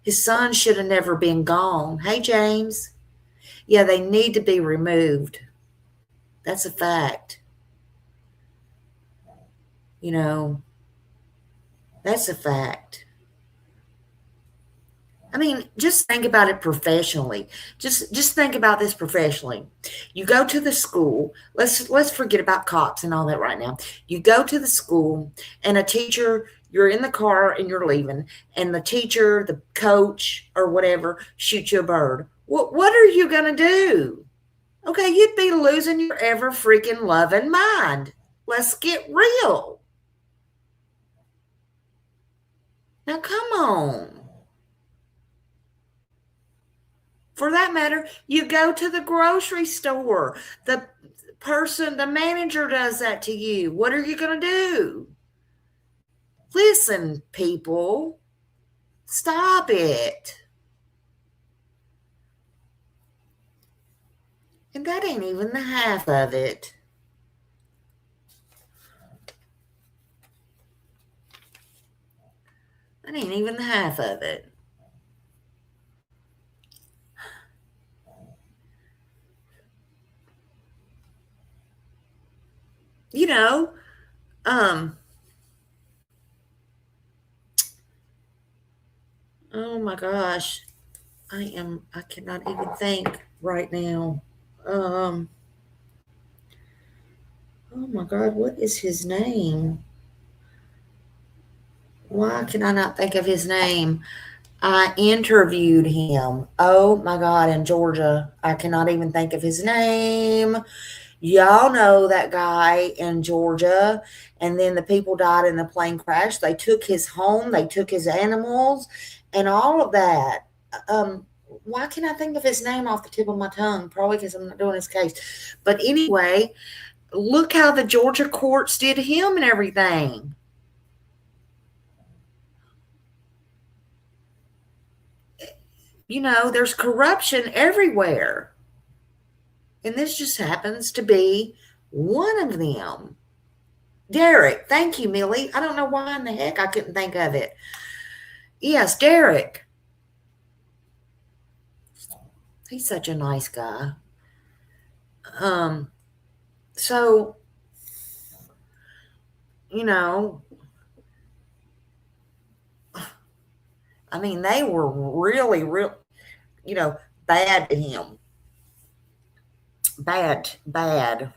His son should have never been gone. Hey, James. Yeah, they need to be removed. That's a fact. That's a fact. I mean, just think about it professionally. Just think about this professionally. You go to the school. Let's forget about cops and all that right now. You go to the school, and a teacher, you're in the car and you're leaving, and the teacher, the coach, or whatever, shoots you a bird. What are you going to do? Okay, you'd be losing your ever freaking loving mind. Let's get real. Now, come on. For that matter, you go to the grocery store. The manager does that to you. What are you going to do? Listen, people, stop it. And that ain't even the half of it. That ain't even the half of it. Oh my gosh. I cannot even think right now. Oh my God, what is his name? Why can I not think of his name? I interviewed him. Oh my God, in Georgia. I cannot even think of his name. Y'all know that guy in Georgia. And then the people died in the plane crash. They took his home. They took his animals and all of that. Why can't I think of his name off the tip of my tongue? Probably because I'm not doing his case. But anyway, look how the Georgia courts did him and everything. There's corruption everywhere. And this just happens to be one of them. Derek. Thank you, Millie. I don't know why in the heck I couldn't think of it. Yes, Derek. He's such a nice guy. So, I mean, they were really, bad to him. Bad, bad.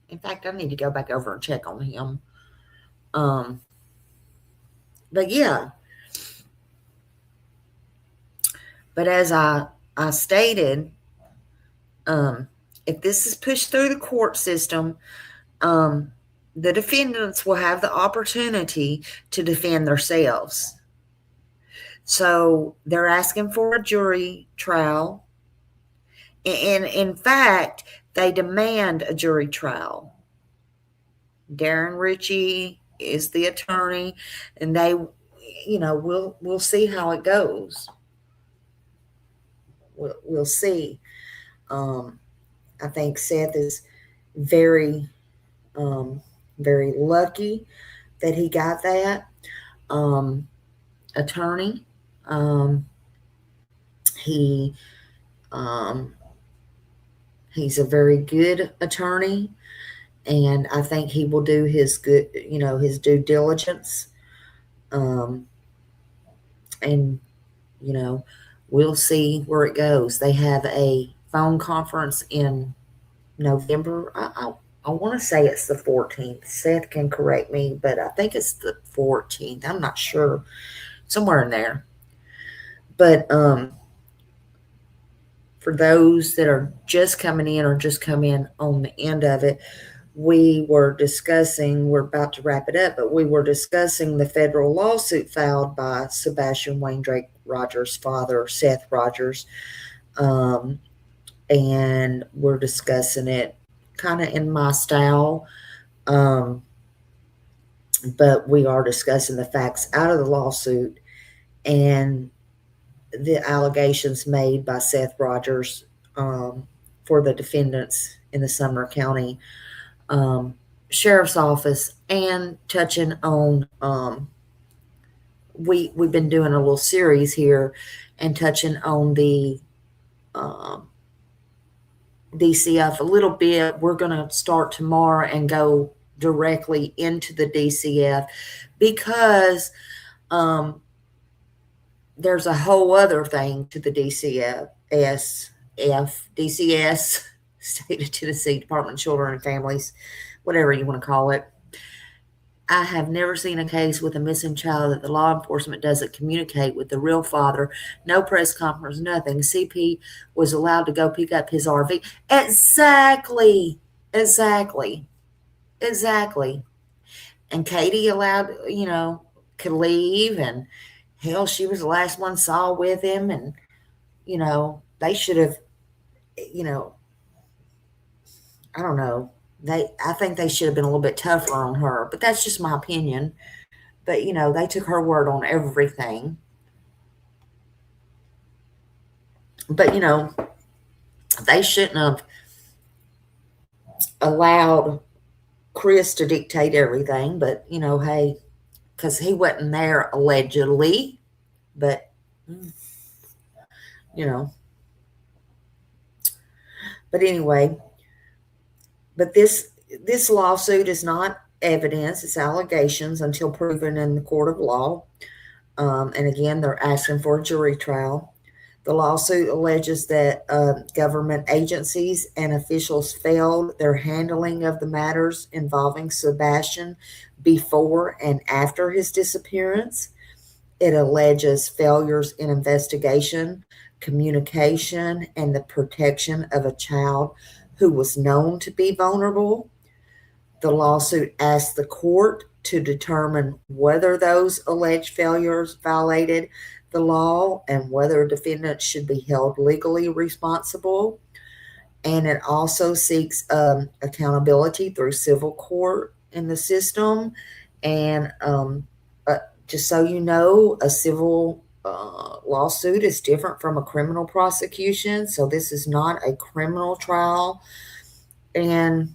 In fact, I need to go back over and check on him. But yeah. But as I stated, if this is pushed through the court system, the defendants will have the opportunity to defend themselves. So they're asking for a jury trial. And in fact, they demand a jury trial. Darren Ritchie is the attorney, and they, we'll see how it goes. We'll see. I think Seth is very, very lucky that he got that attorney. He's a very good attorney, and I think he will do his his due diligence. And we'll see where it goes. They have a phone conference in November. I want to say it's the 14th. Seth can correct me, but I think it's the 14th. I'm not sure. Somewhere in there. But for those that are just coming in or just come in on the end of it, we're about to wrap it up, but we were discussing the federal lawsuit filed by Sebastian Wayne Drake Rogers' father, Seth Rogers. And we're discussing it kind of in my style. But we are discussing the facts out of the lawsuit and the allegations made by Seth Rogers for the defendants in the Sumner County Sheriff's Office, and touching on we've been doing a little series here and touching on the DCF a little bit. We're going to start tomorrow and go directly into the DCF because there's a whole other thing to the DCS, State of Tennessee Department of Children and Families, whatever you want to call it. I have never seen a case with a missing child that the law enforcement doesn't communicate with the real father. No press conference, nothing. CP was allowed to go pick up his RV. Exactly. And Katie allowed, could leave, and hell, she was the last one saw with him, and, they should have, I don't know. I think they should have been a little bit tougher on her, but that's just my opinion. But, they took her word on everything. But, they shouldn't have allowed Chris to dictate everything. But, hey, because he wasn't there allegedly. But, But anyway, but this lawsuit is not evidence, it's allegations until proven in the court of law. And again, they're asking for a jury trial. The lawsuit alleges that government agencies and officials failed their handling of the matters involving Sebastian before and after his disappearance. It alleges failures in investigation, communication, and the protection of a child who was known to be vulnerable. The lawsuit asks the court to determine whether those alleged failures violated the law and whether defendants should be held legally responsible. And it also seeks accountability through civil court in the system. And just so you know, a civil lawsuit is different from a criminal prosecution. So this is not a criminal trial. And,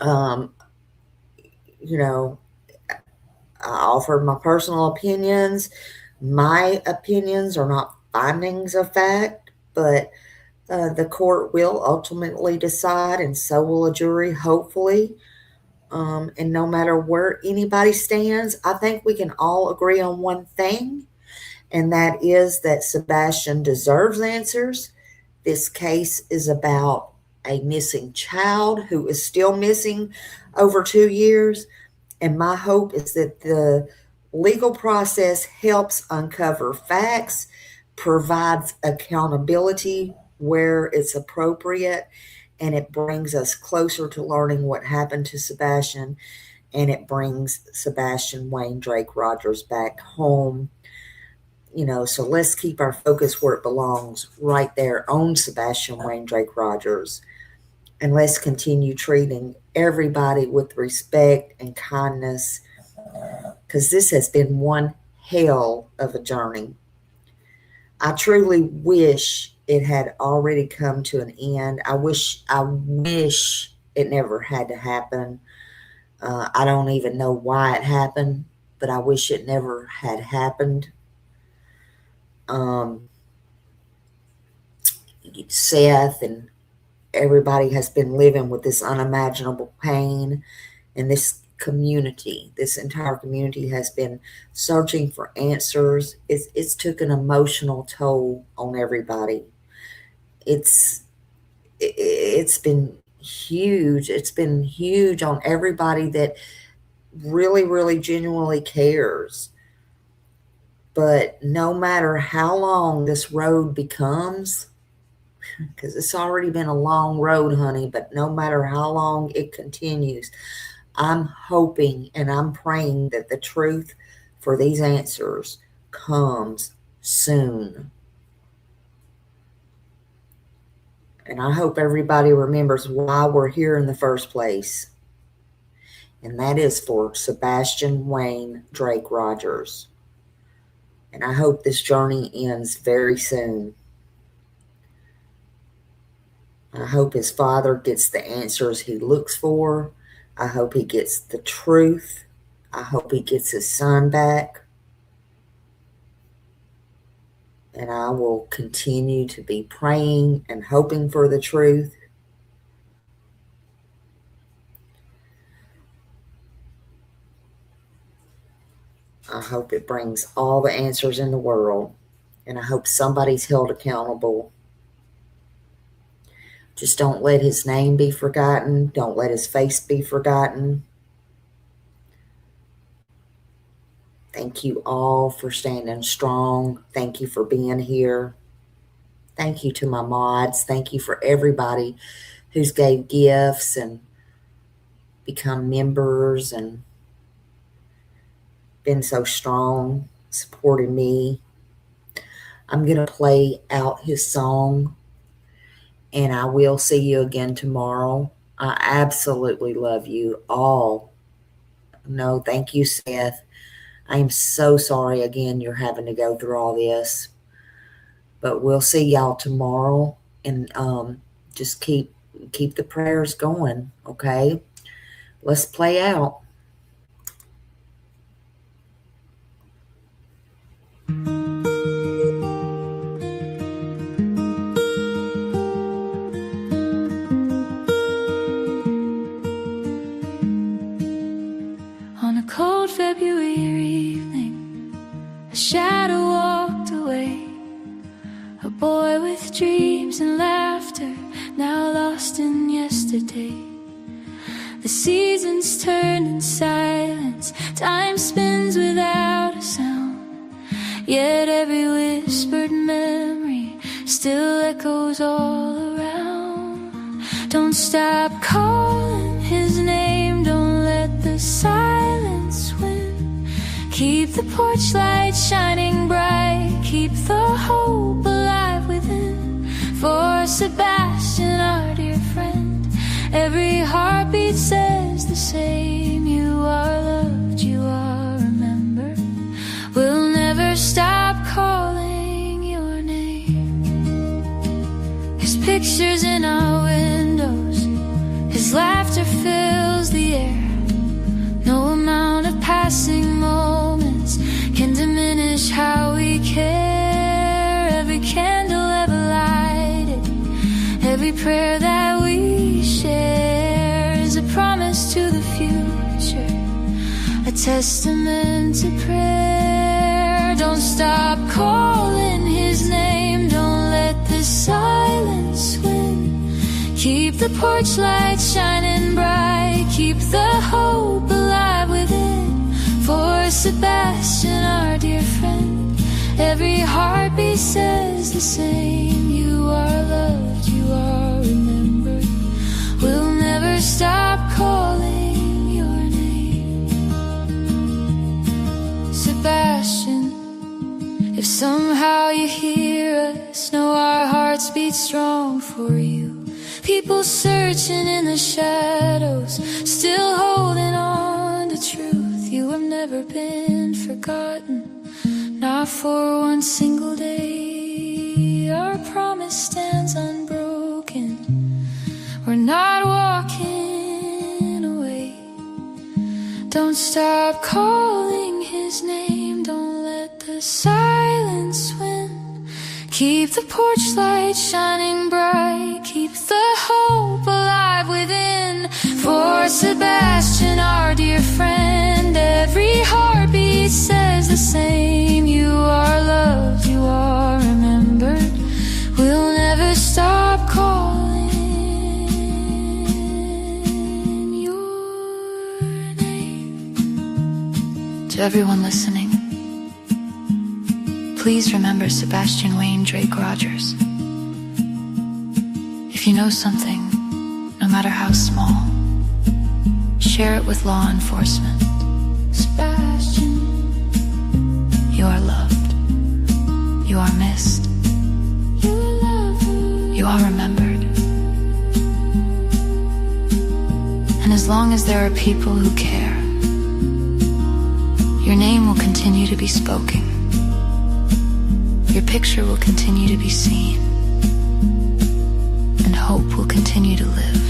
I offered my personal opinions. My opinions are not findings of fact, but the court will ultimately decide, and so will a jury, hopefully. And no matter where anybody stands, I think we can all agree on one thing, and that is that Sebastian deserves answers. This case is about a missing child who is still missing over 2 years. And my hope is that the legal process helps uncover facts, provides accountability where it's appropriate, and it brings us closer to learning what happened to Sebastian, and it brings Sebastian Wayne Drake Rogers back home. So let's keep our focus where it belongs, right there on Sebastian Wayne Drake Rogers. And let's continue treating everybody with respect and kindness, because this has been one hell of a journey. I truly wish it had already come to an end. I wish it never had to happen. I don't even know why it happened, but I wish it never had happened. Seth and everybody has been living with this unimaginable pain, and this entire community has been searching for answers. It's took an emotional toll on everybody. It's been huge. It's been huge on everybody that really, really genuinely cares. But no matter how long this road becomes, because it's already been a long road, honey, but no matter how long it continues, I'm hoping and I'm praying that the truth for these answers comes soon. And I hope everybody remembers why we're here in the first place. And that is for Sebastian Wayne Drake Rogers. And I hope this journey ends very soon. I hope his father gets the answers he looks for. I hope he gets the truth. I hope he gets his son back. And I will continue to be praying and hoping for the truth. I hope it brings all the answers in the world. And I hope somebody's held accountable. Just don't let his name be forgotten. Don't let his face be forgotten. Thank you all for standing strong. Thank you for being here. Thank you to my mods. Thank you for everybody who's gave gifts and become members and been so strong, supporting me. I'm going to play out his song, and I will see you again tomorrow. I absolutely love you all. No, thank you, Seth. I am so sorry again you're having to go through all this. But we'll see y'all tomorrow, and just keep the prayers going, okay? Let's play out. On a cold February evening, a shadow walked away. A boy with dreams and laughter, now lost in yesterday. The seasons turned in silence, time spins without a sound. Yet every whispered memory still echoes all around. Don't stop calling his name, don't let the silence win. Keep the porch light shining bright, keep the hope alive within. For Sebastian, our dear friend, every heartbeat says the same. You are loved, you are remembered. We'll never stop calling your name. His picture's in our windows, his laughter fills the air. No amount of passing moments can diminish how we care. Every candle ever lighted, every prayer that we share is a promise promise to the future, a testament to prayer. Don't stop calling his name, don't let the silence win. Keep the porch light shining bright, keep the hope alive within. For Sebastian, our dear friend, every heartbeat says the same. You are loved, you are remembered. We'll never stop calling your name. Sebastian, if somehow you hear us, know our hearts beat strong for you. People searching in the shadows, still holding on to truth. You have never been forgotten, not for one single day. Our promise stands unbroken, we're not walking away. Don't stop calling his name, don't let the silence win. Keep the porch light shining bright, keep the hope alive within. For Sebastian, our dear friend, every heartbeat says the same. You are loved, you are remembered. We'll never stop calling your name. To everyone listening, please remember Sebastian Wayne Drake Rogers. If you know something, no matter how small, share it with law enforcement. Sebastian, you are loved, you are missed, you are remembered. And as long as there are people who care, your name will continue to be spoken. Your picture will continue to be seen, and hope will continue to live.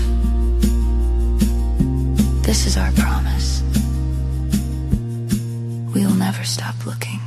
This is our promise. We will never stop looking.